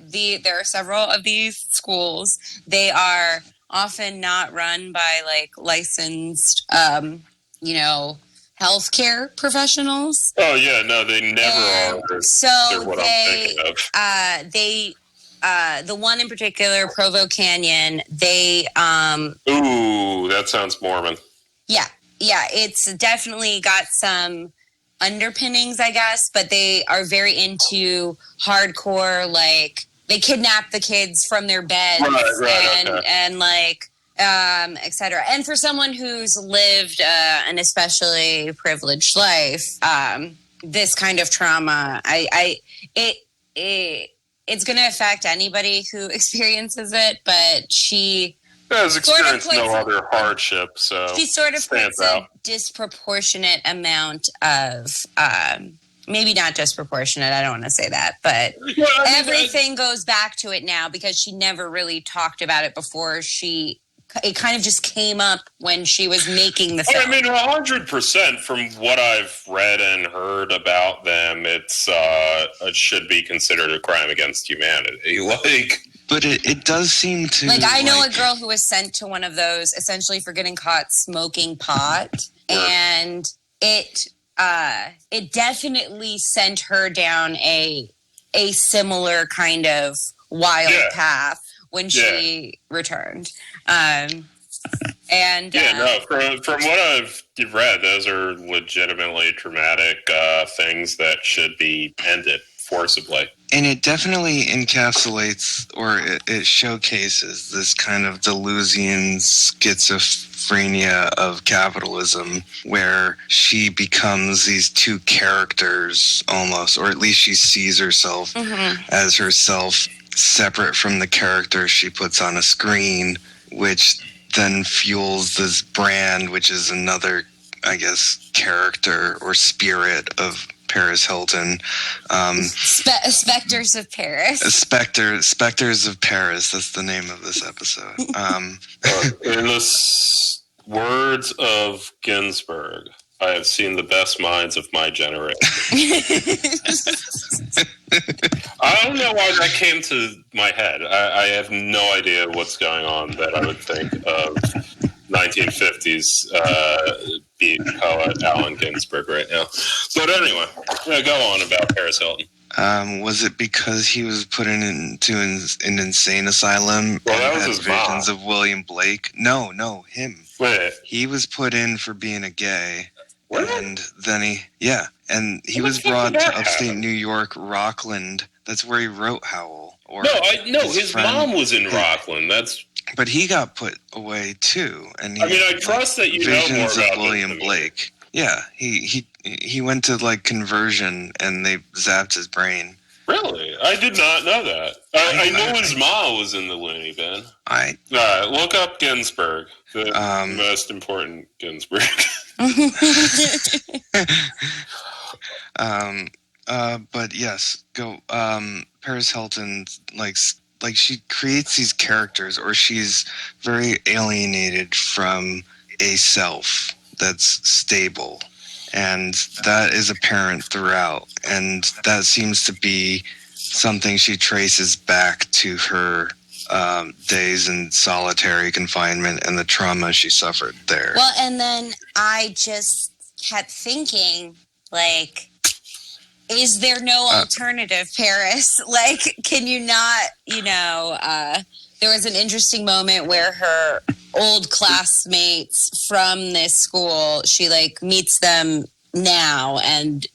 [SPEAKER 3] there are several of these schools. They are often not run by like licensed, healthcare professionals.
[SPEAKER 4] Oh yeah, no, they never are.
[SPEAKER 3] So the one in particular, Provo Canyon, they
[SPEAKER 4] ooh, that sounds Mormon.
[SPEAKER 3] Yeah, it's definitely got some underpinnings, I guess, but they are very into hardcore, like they kidnap the kids from their beds and etc. And for someone who's lived an especially privileged life, this kind of trauma, it's going to affect anybody who experiences it. But she
[SPEAKER 4] has experienced no other hardship, so
[SPEAKER 3] she sort of puts a disproportionate amount of. Maybe not disproportionate, I don't want to say that, but everything goes back to it now because she never really talked about it before she it kind of just came up when she was making the film.
[SPEAKER 4] I mean, 100% from what I've read and heard about them, it should be considered a crime against humanity. Like,
[SPEAKER 5] but it does seem to
[SPEAKER 3] like I know a girl who was sent to one of those essentially for getting caught smoking pot, and it definitely sent her down a similar kind of wild path when she returned. From
[SPEAKER 4] what I've read, those are legitimately traumatic things that should be ended forcibly.
[SPEAKER 5] And it definitely encapsulates, or it showcases this kind of Deleuzian schizophrenia of capitalism, where she becomes these two characters almost, or at least she sees herself as herself separate from the character she puts on a screen, which then fuels this brand, which is another, I guess, character or spirit of Paris Hilton.
[SPEAKER 3] Spectres of Paris.
[SPEAKER 5] Spectres of Paris. That's the name of this episode.
[SPEAKER 4] In the words of Ginsberg, I have seen the best minds of my generation. I don't know why that came to my head. I have no idea what's going on that I would think of 1950s beat poet Allen Ginsberg right now. But anyway, go on about Paris Hilton.
[SPEAKER 5] Was it because he was put into an insane asylum?
[SPEAKER 4] Well, that was
[SPEAKER 5] and
[SPEAKER 4] his
[SPEAKER 5] visions
[SPEAKER 4] mom.
[SPEAKER 5] of William Blake? No, him.
[SPEAKER 4] Wait.
[SPEAKER 5] He was put in for being a gay.
[SPEAKER 4] What?
[SPEAKER 5] And then he was
[SPEAKER 4] the fuck
[SPEAKER 5] brought
[SPEAKER 4] did
[SPEAKER 5] to
[SPEAKER 4] that
[SPEAKER 5] upstate
[SPEAKER 4] happen?
[SPEAKER 5] New York, Rockland. That's where he wrote Howl.
[SPEAKER 4] His mom was in Rockland.
[SPEAKER 5] But he got put away too. And
[SPEAKER 4] I trust that you know more
[SPEAKER 5] visions
[SPEAKER 4] about
[SPEAKER 5] of William
[SPEAKER 4] this than me.
[SPEAKER 5] Blake. Yeah, he went to like conversion, and they zapped his brain.
[SPEAKER 4] Really? I did not know that. I knew his mom was in the loony bin. Look up Ginsberg, the most important Ginsberg.
[SPEAKER 5] But yes, go. Paris Hilton, like she creates these characters, or she's very alienated from a self that's stable, and that is apparent throughout. And that seems to be something she traces back to her days in solitary confinement and the trauma she suffered there.
[SPEAKER 3] Well, and then I just kept thinking, like, is there no alternative, Paris? Like, can you not, there was an interesting moment where her old classmates from this school, she, like, meets them now, and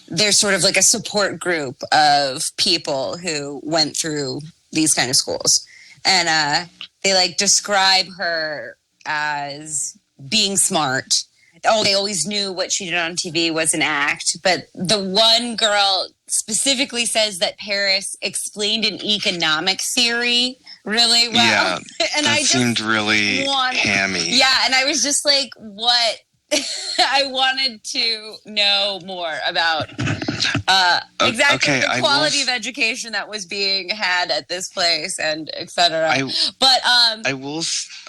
[SPEAKER 3] there's sort of like a support group of people who went through these kind of schools. And they, like, describe her as being smart. Oh, they always knew what she did on TV was an act. But the one girl specifically says that Paris explained an economic theory really well.
[SPEAKER 5] Yeah,
[SPEAKER 3] and
[SPEAKER 5] that seemed really hammy.
[SPEAKER 3] Yeah, and I was just like, what? I wanted to know more about exactly the quality of education that was being had at this place, and etc.
[SPEAKER 5] I will.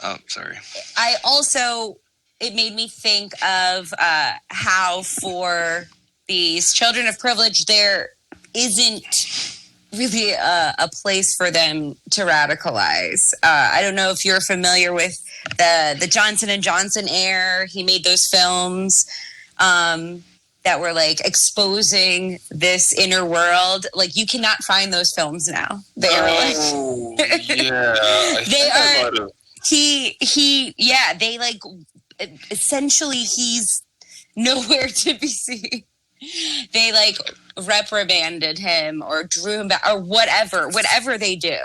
[SPEAKER 5] Oh, sorry.
[SPEAKER 3] I also, it made me think of how for these children of privilege, there isn't really a place for them to radicalize. I don't know if you're familiar with the Johnson & Johnson heir. He made those films that were like exposing this inner world. Like, you cannot find those films now. They're they like, essentially he's nowhere to be seen. They like reprimanded him or drew him back or whatever they do.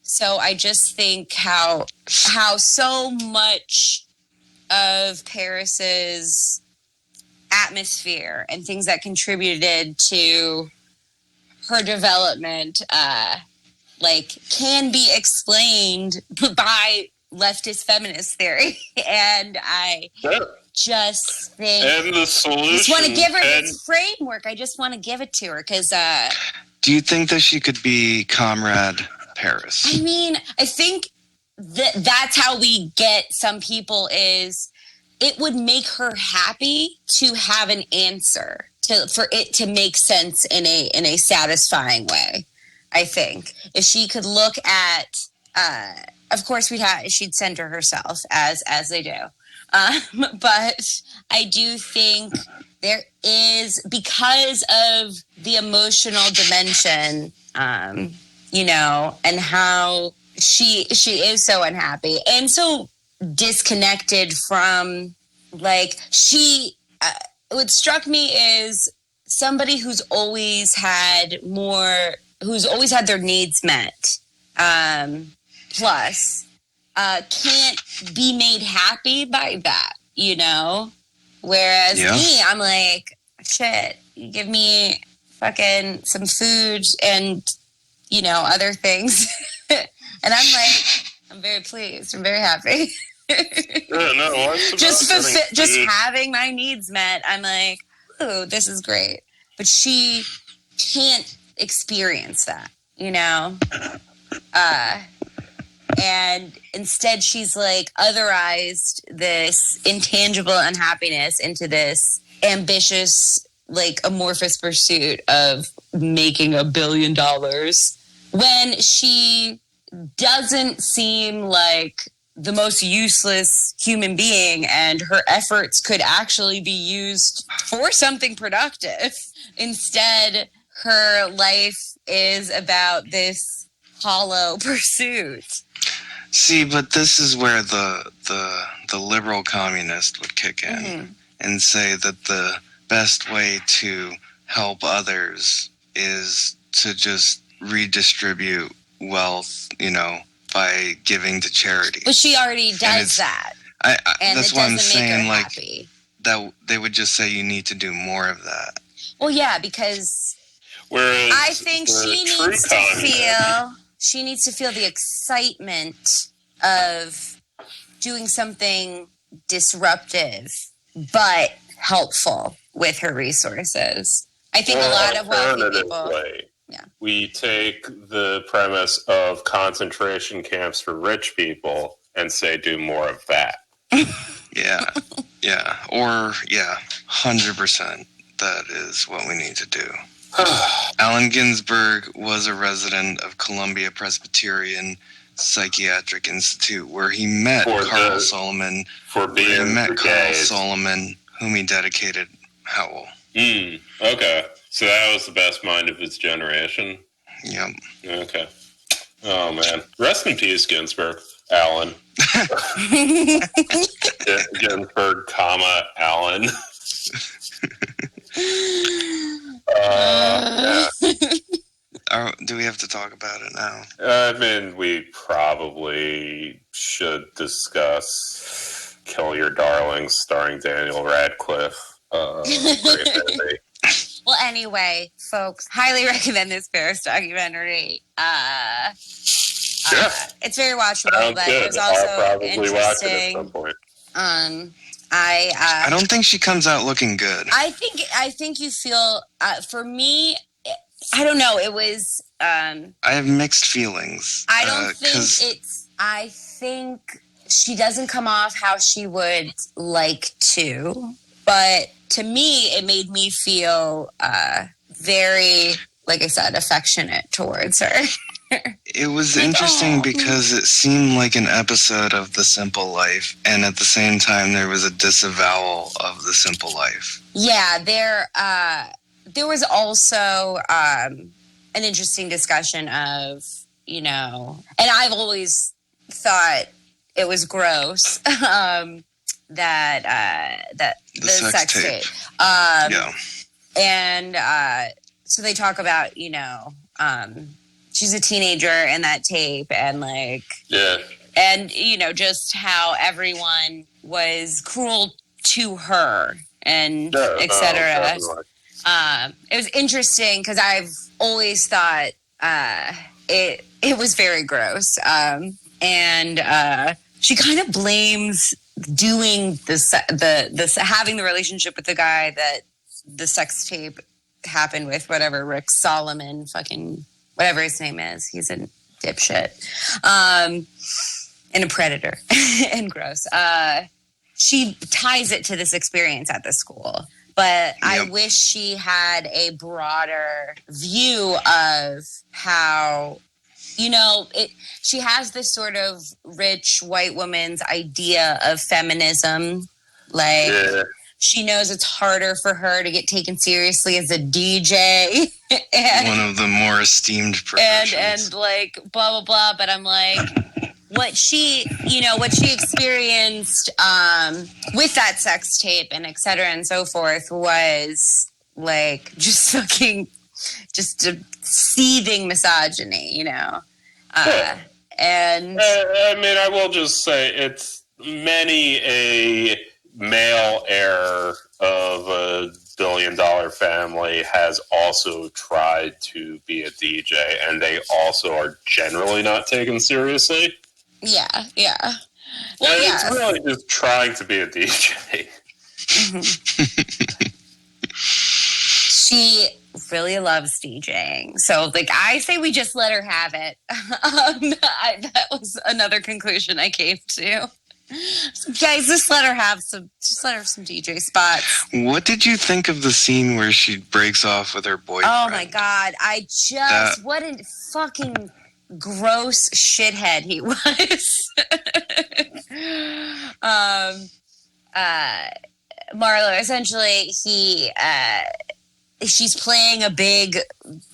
[SPEAKER 3] So I just think how so much of Paris's atmosphere and things that contributed to her development, can be explained by leftist feminist theory. And I just think,
[SPEAKER 4] and the solution,
[SPEAKER 3] I just want to give her this framework. I just want to give it to her because.
[SPEAKER 5] Do you think that she could be Comrade Paris?
[SPEAKER 3] I mean, I think that's how we get some people is it would make her happy to have an answer for it to make sense in a satisfying way. I think if she could look at, of course she'd send her herself as they do. But I do think there is, because of the emotional dimension, you know, and how she is so unhappy and so disconnected from, like, what struck me is somebody who's always had their needs met, plus can't be made happy by that, you know? Whereas me, I'm like, shit, you give me fucking some food and, you know, other things. And I'm like, I'm very pleased. I'm very happy. Just having my needs met. I'm like, ooh, this is great. But she can't experience that, you know? And instead she's like otherized this intangible unhappiness into this ambitious, like, amorphous pursuit of making $1 billion when she doesn't seem like the most useless human being, and her efforts could actually be used for something productive. Instead, her life is about this hollow pursuit.
[SPEAKER 5] See, but this is where the liberal communist would kick in and say that the best way to help others is to just redistribute wealth, you know, by giving to charity.
[SPEAKER 3] But she already does that. And
[SPEAKER 5] that's
[SPEAKER 3] it
[SPEAKER 5] what I'm
[SPEAKER 3] doesn't make her
[SPEAKER 5] saying. Like,
[SPEAKER 3] happy.
[SPEAKER 5] that they would just say you need to do more of that.
[SPEAKER 3] Well, yeah, because
[SPEAKER 4] Whereas
[SPEAKER 3] I think she needs to feel the excitement of doing something disruptive but helpful with her resources. I think a lot of wealthy people. Yeah.
[SPEAKER 4] We take the premise of concentration camps for rich people and say do more of that.
[SPEAKER 5] Yeah. 100%. That is what we need to do. Allen Ginsberg was a resident of Columbia Presbyterian Psychiatric Institute, where he met Carl Solomon. Carl Solomon, whom he dedicated Howell.
[SPEAKER 4] Okay. So that was the best mind of his generation.
[SPEAKER 5] Yep.
[SPEAKER 4] Okay. Oh, man. Rest in peace, Ginsberg. Allen. Ginsberg, Allen. Yeah.
[SPEAKER 5] Do we have to talk about it now?
[SPEAKER 4] I mean, we probably should discuss Kill Your Darlings starring Daniel Radcliffe.
[SPEAKER 3] Well, anyway, folks, highly recommend this Paris documentary. It's very watchable, but it was also interesting.
[SPEAKER 4] Watch it at some point.
[SPEAKER 3] I
[SPEAKER 5] don't think she comes out looking good.
[SPEAKER 3] I think you feel, for me, I don't know. It was.
[SPEAKER 5] I have mixed feelings.
[SPEAKER 3] I don't think I think she doesn't come off how she would like to, but to me, it made me feel very, like I said, affectionate towards her.
[SPEAKER 5] It was interesting because it seemed like an episode of The Simple Life, and at the same time, there was a disavowal of The Simple Life.
[SPEAKER 3] Yeah, there was also an interesting discussion of, you know, and I've always thought it was gross that the sex tape. And so they talk about, you know, she's a teenager in that tape, and like, and you know, just how everyone was cruel to her and etc. It was interesting because I've always thought it was very gross, and she kind of blames doing the having the relationship with the guy that the sex tape happened with, whatever, Rick Solomon, fucking whatever his name is. He's a dipshit. and a predator and gross. She ties it to this experience at the school. But I wish she had a broader view of how, she has this sort of rich white woman's idea of feminism. Like, she knows it's harder for her to get taken seriously as a DJ.
[SPEAKER 5] One of the more esteemed professions.
[SPEAKER 3] And like, blah, blah, blah. But I'm like... what she experienced with that sex tape and et cetera and so forth was like just a seething misogyny, And
[SPEAKER 4] I mean, I will just say it's many a male heir of a billion-dollar family has also tried to be a DJ, and they also are generally not taken seriously.
[SPEAKER 3] Yeah.
[SPEAKER 4] Well, it's really just trying to be a DJ.
[SPEAKER 3] Mm-hmm. She really loves DJing. So, like, I say we just let her have it. That was another conclusion I came to. So guys, just let her have some DJ spots.
[SPEAKER 5] What did you think of the scene where she breaks off with her boyfriend?
[SPEAKER 3] Oh, my God. What a fucking... gross shithead he was. Marlo, essentially, she's playing a big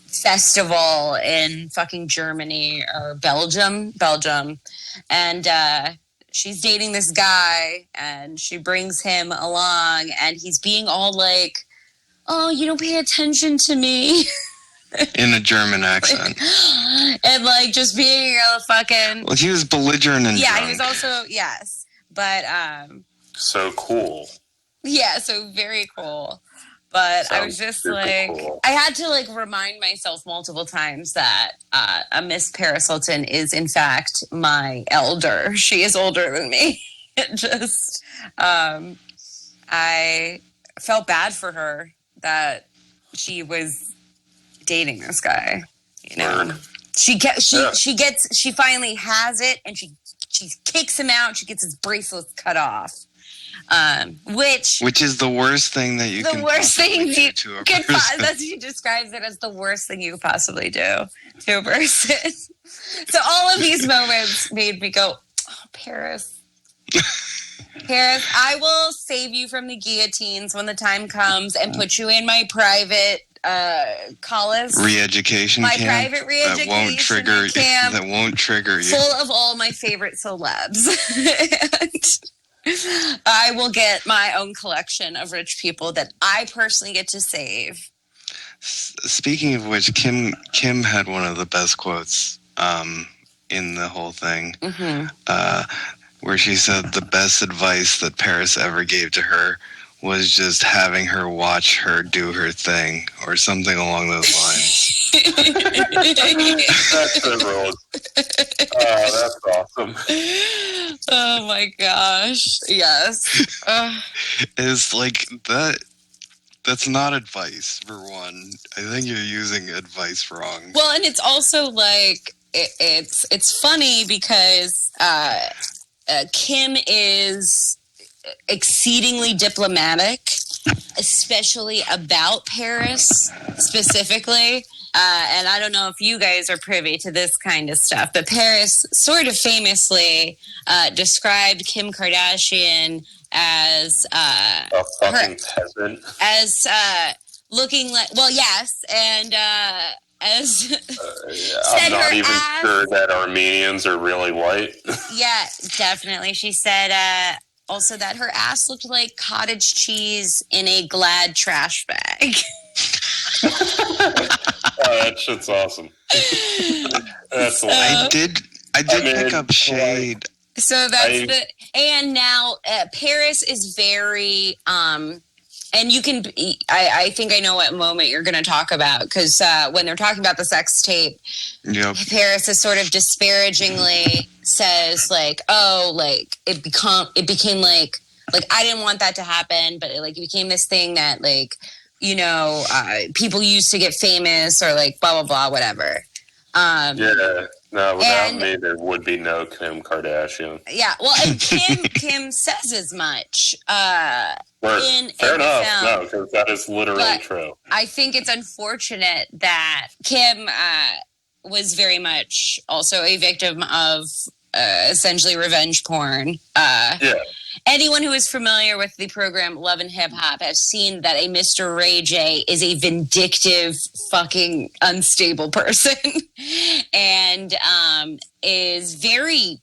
[SPEAKER 3] festival in fucking Germany or Belgium, and she's dating this guy, and she brings him along, and he's being all like, "Oh, you don't pay attention to me."
[SPEAKER 5] In a German accent.
[SPEAKER 3] And, like, just being a fucking...
[SPEAKER 5] Well, he was belligerent and drunk.
[SPEAKER 3] he was also... Yes. But,
[SPEAKER 4] So cool.
[SPEAKER 3] Yeah, so very cool. But I was just, like... Cool. I had to, like, remind myself multiple times that a Miss Paris Hilton is, in fact, my elder. She is older than me. Just... I felt bad for her that she was... dating this guy, She finally has it, and she kicks him out. She gets his bracelets cut off, which is
[SPEAKER 5] the worst thing that you can. The worst thing you could.
[SPEAKER 3] She describes it as the worst thing you could possibly do to a person. So all of these moments made me go, "Oh, Paris." Paris, I will save you from the guillotines when the time comes and put you in my private college
[SPEAKER 5] re-education
[SPEAKER 3] my
[SPEAKER 5] camp
[SPEAKER 3] private re-education
[SPEAKER 5] that won't trigger you,
[SPEAKER 3] full of all my favorite celebs. And I will get my own collection of rich people that I personally get to save.
[SPEAKER 5] Speaking of which, Kim had one of the best quotes in the whole thing, where she said the best advice that Paris ever gave to her was just having her watch her do her thing, or something along those lines.
[SPEAKER 4] That's the rules. That's awesome.
[SPEAKER 3] Oh my gosh. Yes.
[SPEAKER 5] It's like that. That's not advice, for one. I think you're using advice wrong.
[SPEAKER 3] Well, and it's also like, it's funny because Kim is exceedingly diplomatic, especially about Paris specifically. And I don't know if you guys are privy to this kind of stuff, but Paris sort of famously described Kim Kardashian as
[SPEAKER 4] a fucking peasant,
[SPEAKER 3] as looking like, well, yes, and as
[SPEAKER 4] I'm not even sure that Armenians are really white.
[SPEAKER 3] Yeah, definitely. She said also that her ass looked like cottage cheese in a Glad trash bag.
[SPEAKER 4] That shit's awesome. That's hilarious.
[SPEAKER 5] I did pick up shade.
[SPEAKER 3] So that's and now Paris is very, and you can, I think I know what moment you're going to talk about, because when they're talking about the sex tape, Paris is sort of disparagingly says like, oh, like it became like I didn't want that to happen, but it became this thing that like, people used to get famous or like blah, blah, blah, whatever.
[SPEAKER 4] Yeah. No, without me, there would be no Kim Kardashian.
[SPEAKER 3] Yeah, well, and Kim says as much
[SPEAKER 4] Fair
[SPEAKER 3] in
[SPEAKER 4] enough.
[SPEAKER 3] the film.
[SPEAKER 4] No, because that is literally true.
[SPEAKER 3] I think it's unfortunate that Kim was very much also a victim of essentially revenge porn.
[SPEAKER 4] Yeah.
[SPEAKER 3] Anyone who is familiar with the program Love and Hip Hop has seen that a Mr. Ray J is a vindictive, fucking unstable person and is very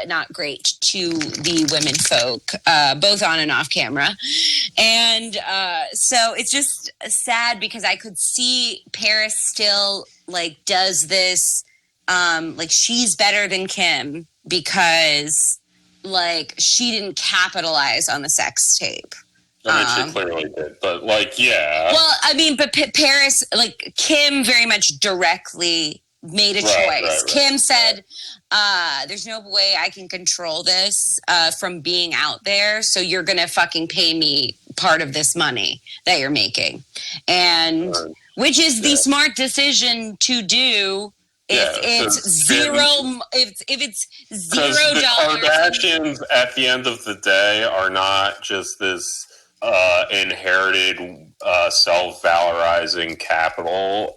[SPEAKER 3] not great to the women folk, both on and off camera. And so it's just sad because I could see Paris still like does this, like she's better than Kim because like she didn't capitalize on the sex tape.
[SPEAKER 4] I mean, she clearly did, but like, yeah.
[SPEAKER 3] Well, I mean, but Paris, like Kim, very much directly made a choice.
[SPEAKER 4] Right.
[SPEAKER 3] Kim said, "There's no way I can control this from being out there, so you're gonna fucking pay me part of this money that you're making," and which is the smart decision to do. If it's $0, if it's $0,
[SPEAKER 4] the Kardashians at the end of the day are not just this inherited self-valorizing capital.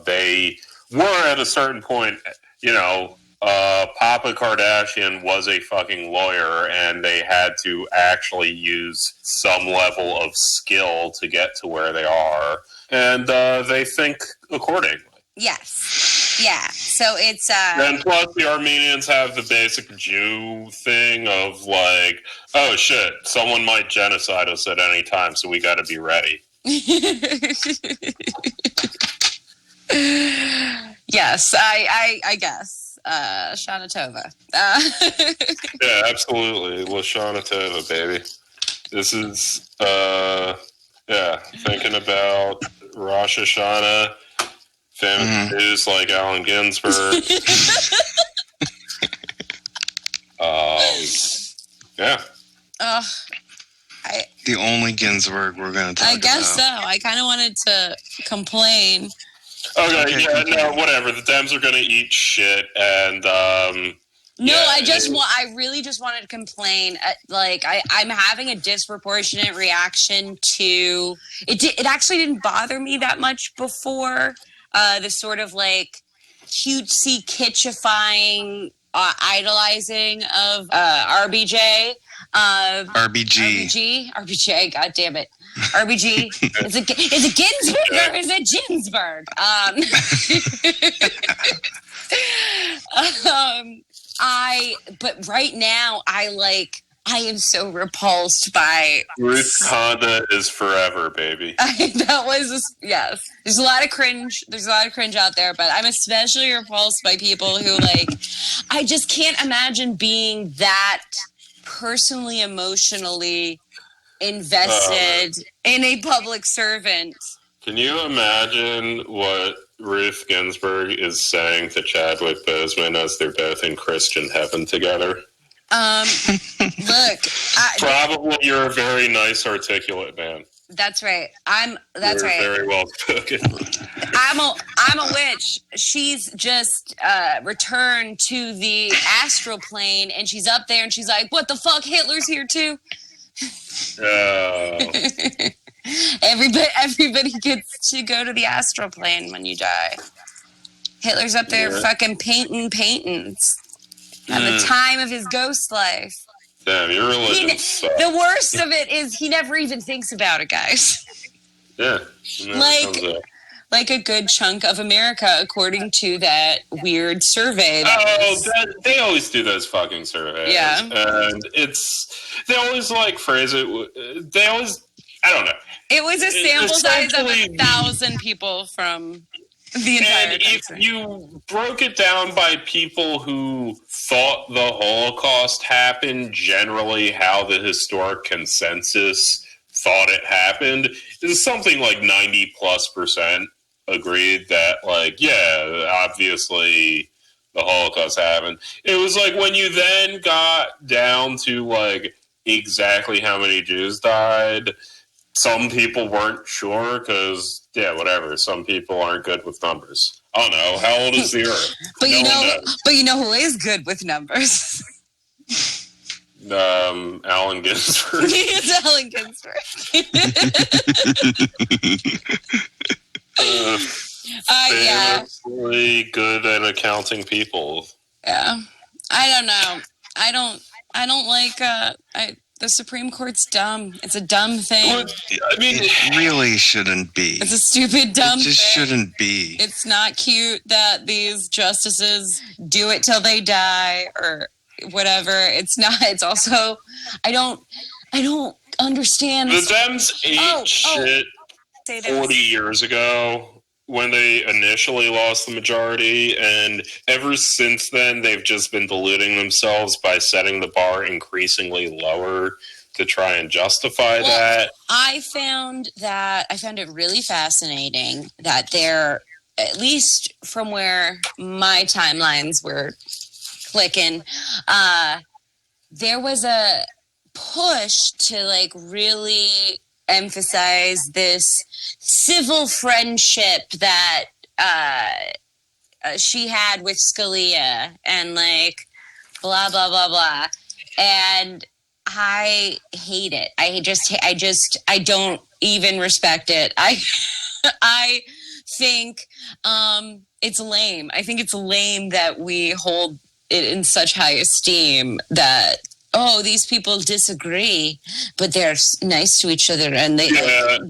[SPEAKER 4] They were at a certain point, you know, Papa Kardashian was a fucking lawyer, and they had to actually use some level of skill to get to where they are, and they think accordingly.
[SPEAKER 3] Yes. Yeah. So it's
[SPEAKER 4] and plus the Armenians have the basic Jew thing of like, oh shit, someone might genocide us at any time, so we got to be ready.
[SPEAKER 3] Yes, I guess. Shana Tova.
[SPEAKER 4] Yeah, absolutely. Lashana Tova, baby. This is thinking about Rosh Hashanah. Famous news like Allen Ginsberg. Yeah.
[SPEAKER 5] The only Ginsberg we're going to talk about.
[SPEAKER 3] I guess so. I kind of wanted to complain.
[SPEAKER 4] Okay, no, whatever. The Dems are going to eat shit, and
[SPEAKER 3] I really just wanted to complain. I'm having a disproportionate reaction to it. It actually didn't bother me that much before. The sort of like cutesy, kitschifying, idolizing of RBJ. RBG. God damn it. RBG. Is it Ginsberg or is it Ginsberg? But right now I am so repulsed by
[SPEAKER 4] Ruth Honda is forever, baby.
[SPEAKER 3] Yes. There's a lot of cringe. There's a lot of cringe out there, but I'm especially repulsed by people who I just can't imagine being that personally, emotionally invested in a public servant.
[SPEAKER 4] Can you imagine what Ruth Ginsberg is saying to Chadwick Boseman as they're both in Christian heaven together?
[SPEAKER 3] Look,
[SPEAKER 4] probably you're a very nice, articulate man.
[SPEAKER 3] That's right. That's right.
[SPEAKER 4] Very well spoken.
[SPEAKER 3] I'm a witch. She's just returned to the astral plane, and she's up there, and she's like, "What the fuck? Hitler's here too." Everybody gets to go to the astral plane when you die. Hitler's up there fucking paintings. At the time of his ghost life.
[SPEAKER 4] Damn, your religion sucks.
[SPEAKER 3] The worst of it is he never even thinks about it, guys.
[SPEAKER 4] Yeah.
[SPEAKER 3] Like a good chunk of America, according to that weird survey.
[SPEAKER 4] They always do those fucking surveys.
[SPEAKER 3] Yeah.
[SPEAKER 4] And they always phrase it, I don't know.
[SPEAKER 3] It was a sample size of 1,000 people from the entire country.
[SPEAKER 4] If you broke it down by people who thought the Holocaust happened, generally how the historic consensus thought it happened, is something like 90+% agreed that, obviously the Holocaust happened. It was when you then got down to exactly how many Jews died, some people weren't sure because, whatever, some people aren't good with numbers. I don't know. How old is the Earth?
[SPEAKER 3] But you know who is good with numbers?
[SPEAKER 4] Allen Ginsberg.
[SPEAKER 3] It's Allen Ginsberg. Yeah.
[SPEAKER 4] Really good at accounting people.
[SPEAKER 3] Yeah. I don't know. I don't like the Supreme Court's dumb. It's a dumb thing.
[SPEAKER 4] Well, I mean,
[SPEAKER 5] it really shouldn't be.
[SPEAKER 3] It's a stupid dumb thing.
[SPEAKER 5] It just shouldn't be.
[SPEAKER 3] It's not cute that these justices do it till they die or whatever. It's not. It's also I don't understand.
[SPEAKER 4] The Dems ate shit 40 years ago when they initially lost the majority, and ever since then they've just been deluding themselves by setting the bar increasingly lower to try and justify that.
[SPEAKER 3] I found it really fascinating that there, at least from where my timelines were clicking, there was a push to like really emphasize this civil friendship that she had with Scalia and like blah blah blah blah, and I hate it. I don't even respect it. I think it's lame. I think it's lame that we hold it in such high esteem that these people disagree, but they're nice to each other and they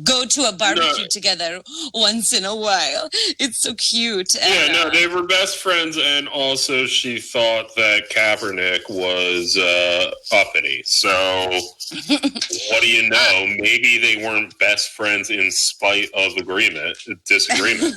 [SPEAKER 3] go to a barbecue together once in a while. It's so cute. And,
[SPEAKER 4] they were best friends, and also she thought that Kaepernick was uppity. So, what do you know? Maybe they weren't best friends in spite of disagreement.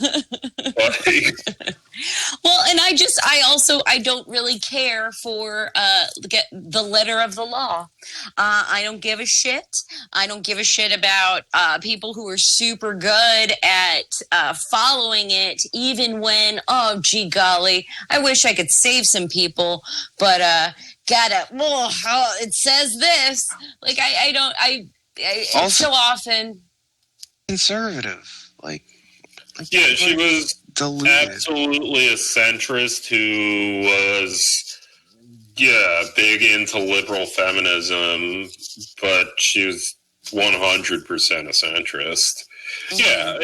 [SPEAKER 3] Well, and I don't really care for the letter of the law. I don't give a shit. I don't give a shit about people who are super good at following it, even when, oh, gee golly, I wish I could save some people, but it says this. Like, it's so often
[SPEAKER 5] conservative. Like
[SPEAKER 4] yeah, she was
[SPEAKER 5] deluded.
[SPEAKER 4] Absolutely a centrist who was big into liberal feminism, but she was 100% a centrist. Yeah,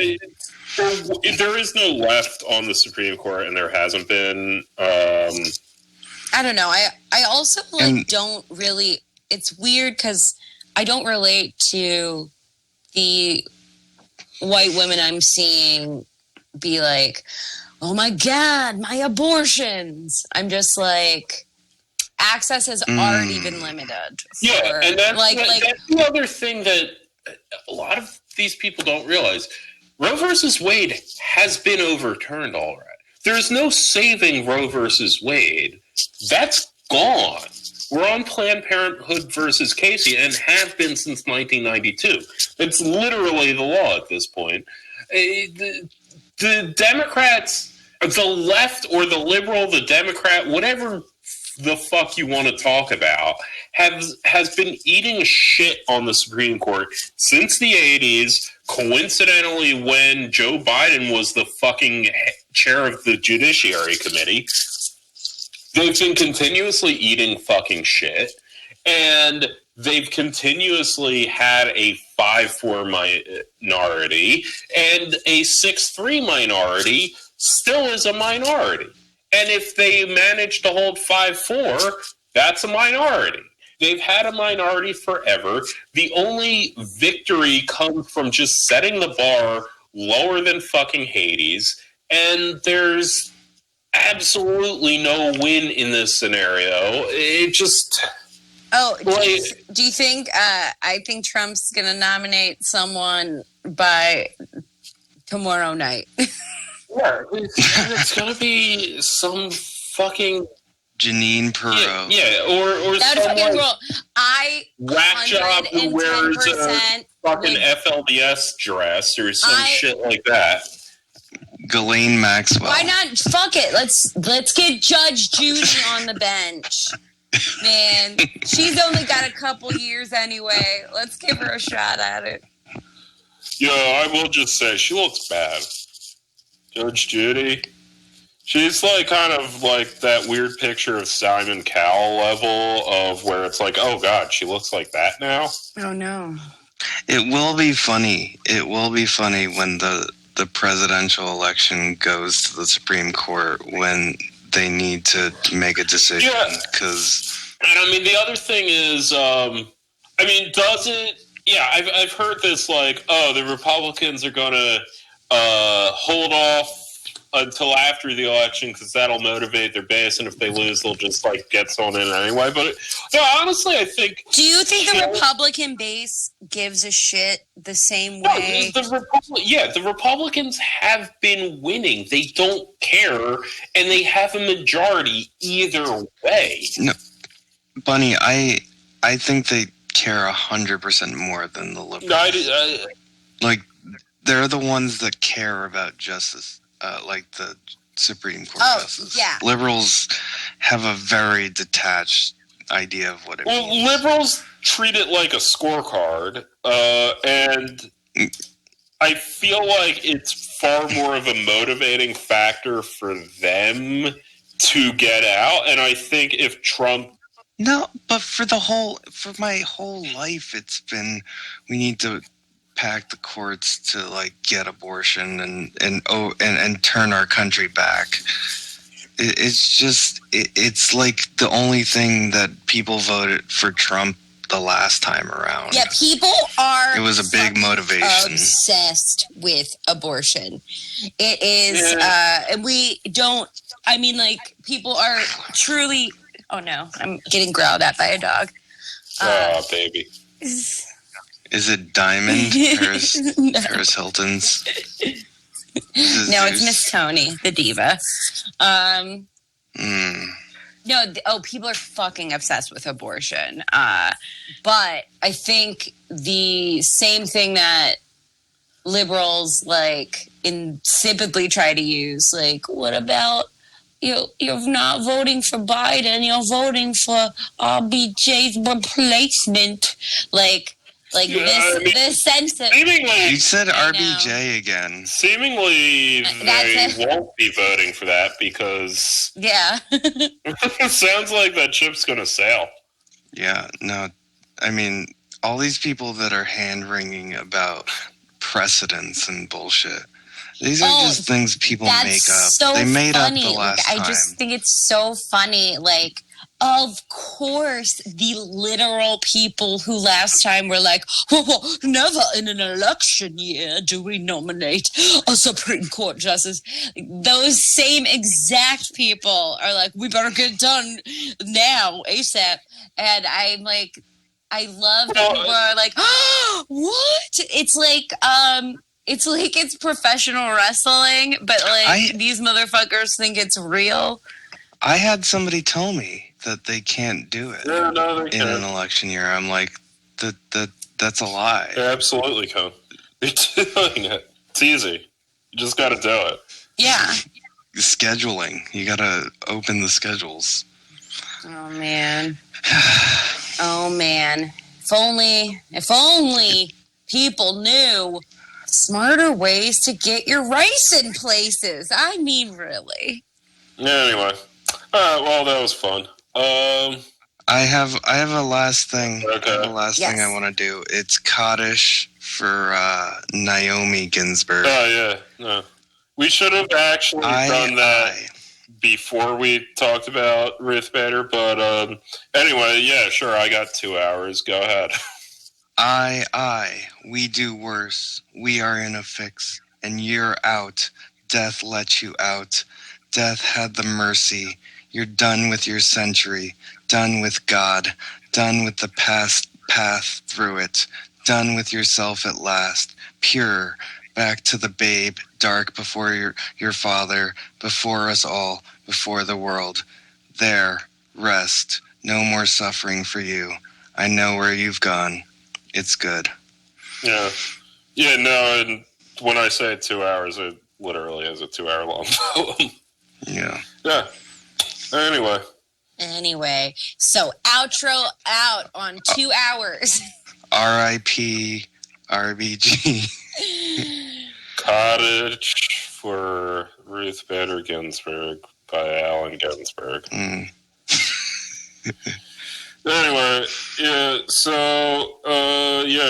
[SPEAKER 4] there is no left on the Supreme Court, and there hasn't been.
[SPEAKER 3] I don't know. I also don't really. It's weird because I don't relate to the white women I'm seeing be like, oh my God, my abortions. I'm just like, access has already been limited.
[SPEAKER 4] And that's the other thing that a lot of these people don't realize. Roe versus Wade has been overturned already. There's no saving Roe versus Wade. That's gone. We're on Planned Parenthood versus Casey and have been since 1992. It's literally the law at this point. The Democrats, the left or the liberal, the Democrat, whatever the fuck you want to talk about, has been eating shit on the Supreme Court since the 80s, coincidentally when Joe Biden was the fucking chair of the Judiciary Committee. They've been continuously eating fucking shit, and they've continuously had a 5-4 minority, and a 6-3 minority still is a minority. And if they manage to hold 5-4, that's a minority. They've had a minority forever. The only victory comes from just setting the bar lower than fucking Hades, and there's absolutely no win in this scenario. It just...
[SPEAKER 3] do you think, I think Trump's going to nominate someone by tomorrow night?
[SPEAKER 4] Yeah, it's going to be some fucking...
[SPEAKER 5] Janine Perot.
[SPEAKER 4] Or someone whack job who wears a fucking FLDS dress or some shit like that.
[SPEAKER 5] Ghislaine Maxwell.
[SPEAKER 3] Why not? Fuck it. Let's get Judge Judy on the bench. Man, she's only got a couple years anyway. Let's give her a shot at it.
[SPEAKER 4] Yeah, I will just say she looks bad. Judge Judy. She's like kind of like that weird picture of Simon Cowell level of where it's like, oh god, she looks like that now.
[SPEAKER 3] Oh no.
[SPEAKER 5] It will be funny. It will be funny when the presidential election goes to the Supreme Court when they need to make a decision. Because,
[SPEAKER 4] and I mean, the other thing is, I mean, does it? Yeah, I've heard this like, oh, the Republicans are going to hold off until after the election because that'll motivate their base, and if they lose, they'll just like get someone in anyway. But honestly, I think.
[SPEAKER 3] Do you think the Republican base gives a shit the same way?
[SPEAKER 4] No, the Republicans have been winning. They don't care, and they have a majority either way.
[SPEAKER 5] No, Bunny, I think they care 100% more than the liberals. Like, they're the ones that care about justice. Like the Supreme Court justice.
[SPEAKER 3] Yeah.
[SPEAKER 5] Liberals have a very detached idea of what it means.
[SPEAKER 4] Well, liberals treat it like a scorecard, and I feel like it's far more of a motivating factor for them to get out. And I think if Trump...
[SPEAKER 5] No, but for my whole life, it's been, we need to pack the courts to like get abortion and turn our country back. It's like the only thing that people voted for Trump the last time around.
[SPEAKER 3] Yeah, people are.
[SPEAKER 5] It was a big motivation.
[SPEAKER 3] Obsessed with abortion. It is, and we don't. I mean, like people are truly. Oh no, I'm getting growled at by a dog.
[SPEAKER 4] Oh, baby.
[SPEAKER 5] Is it Diamond? Paris Hilton's?
[SPEAKER 3] No, it's Miss Tony, the diva. No, people are fucking obsessed with abortion. But I think the same thing that liberals like insipidly try to use, like, what about you're not voting for Biden, you're voting for RBJ's replacement, this sense of...
[SPEAKER 5] You said RBJ again.
[SPEAKER 4] Seemingly, they won't be voting for that because...
[SPEAKER 3] Yeah.
[SPEAKER 4] It sounds like that ship's going to sail.
[SPEAKER 5] Yeah, no, I mean, all these people that are hand-wringing about precedents and bullshit, these are just things people make up.
[SPEAKER 3] So
[SPEAKER 5] they made
[SPEAKER 3] funny.
[SPEAKER 5] up the last time.
[SPEAKER 3] I just think it's so funny, like... Of course, the literal people who last time were like, well, never in an election year do we nominate a Supreme Court justice. Those same exact people are like, we better get it done now, ASAP. And I'm like, I love that people are like, oh, what? It's like it's professional wrestling, but these motherfuckers think it's real.
[SPEAKER 5] I had somebody tell me that they can't do it in an election year. I'm like, that's a lie.
[SPEAKER 4] They absolutely can. They're doing it. It's easy. You just got to do it.
[SPEAKER 3] Yeah.
[SPEAKER 5] Scheduling. You got to open the schedules.
[SPEAKER 3] Oh, man. Oh, man. If only people knew smarter ways to get your rice in places. I mean, really.
[SPEAKER 4] Yeah, anyway. All right, well, that was fun.
[SPEAKER 5] I have a last thing.
[SPEAKER 4] Okay.
[SPEAKER 5] I have a last thing I want to do. It's Kaddish for Naomi Ginsberg.
[SPEAKER 4] Oh, yeah. No. We should have actually done that before we talked about Ruth Bader, but anyway, yeah, sure, I got 2 hours. Go ahead.
[SPEAKER 5] We do worse. We are in a fix, and you're out. Death let you out. Death had the mercy. You're done with your century, done with God, done with the past path through it, done with yourself at last, pure, back to the babe, dark before your father, before us all, before the world. There, rest, no more suffering for you. I know where you've gone. It's good.
[SPEAKER 4] Yeah. Yeah, no, and when I say 2 hours, it literally is a 2 hour long poem.
[SPEAKER 5] Yeah.
[SPEAKER 4] Yeah.
[SPEAKER 3] Anyway, so outro out on 2 hours.
[SPEAKER 5] R.I.P. RBG.
[SPEAKER 4] Cottage for Ruth Bader Ginsburg by Allen Ginsberg. Anyway, yeah, so,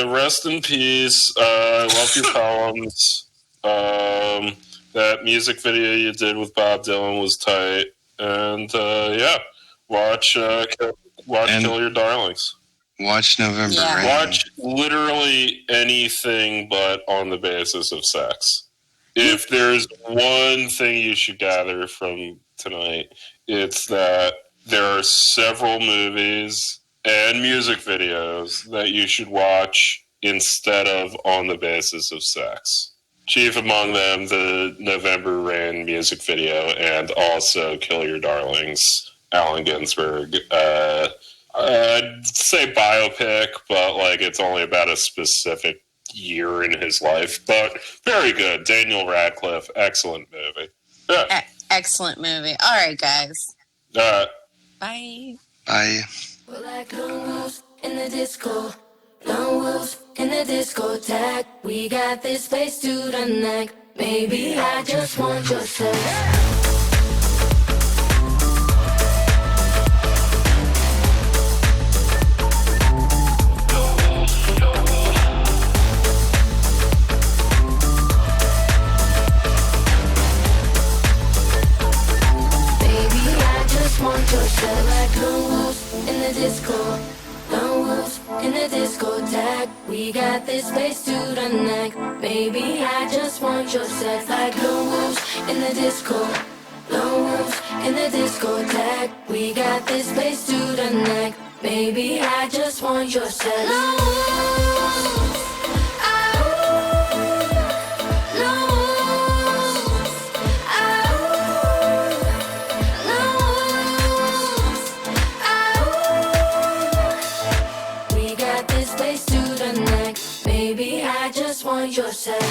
[SPEAKER 4] rest in peace. I love your poems. That music video you did with Bob Dylan was tight. And, watch Kill Your Darlings.
[SPEAKER 5] Watch November Rain.
[SPEAKER 4] Watch literally anything but On the Basis of Sex. If there's one thing you should gather from tonight, it's that there are several movies and music videos that you should watch instead of On the Basis of Sex. Chief among them, the November Rain music video, and also Kill Your Darlings, Allen Ginsberg. I'd say biopic, but like it's only about a specific year in his life. But very good. Daniel Radcliffe, excellent movie. Yeah.
[SPEAKER 3] Excellent movie. All right, guys. Bye.
[SPEAKER 5] Bye.
[SPEAKER 7] We're like lone wolves in the disco. Lone wolves in the discotheque. We got this face to the neck. Maybe I just want your sex. Want yourself like lone wolves in the disco. Lone wolves in the discotheque. We got this face to the neck. Baby, I just want your sex like lone wolves in the disco. Lone wolves in the discotheque. We got this face to the neck. Baby, I just want your sex. Lone wolves. Want your sex.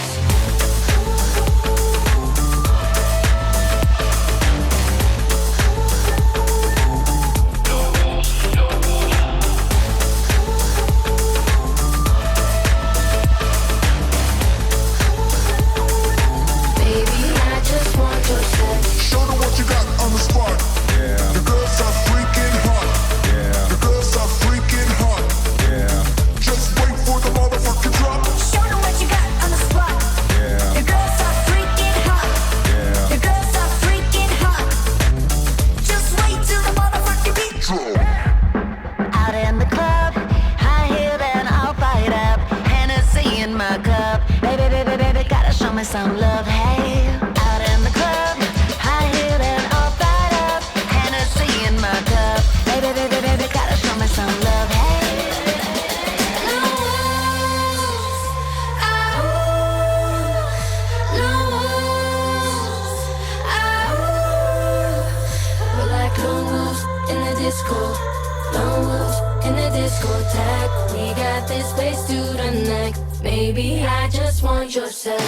[SPEAKER 7] Some love, hey, out in the club, high heel and all fired up, Hennessy in my cup, baby, baby, baby, gotta show me some love, hey. We're like lone wolves in the disco, lone wolves in the discotheque. We got this face to the neck. Baby, I just want your sex.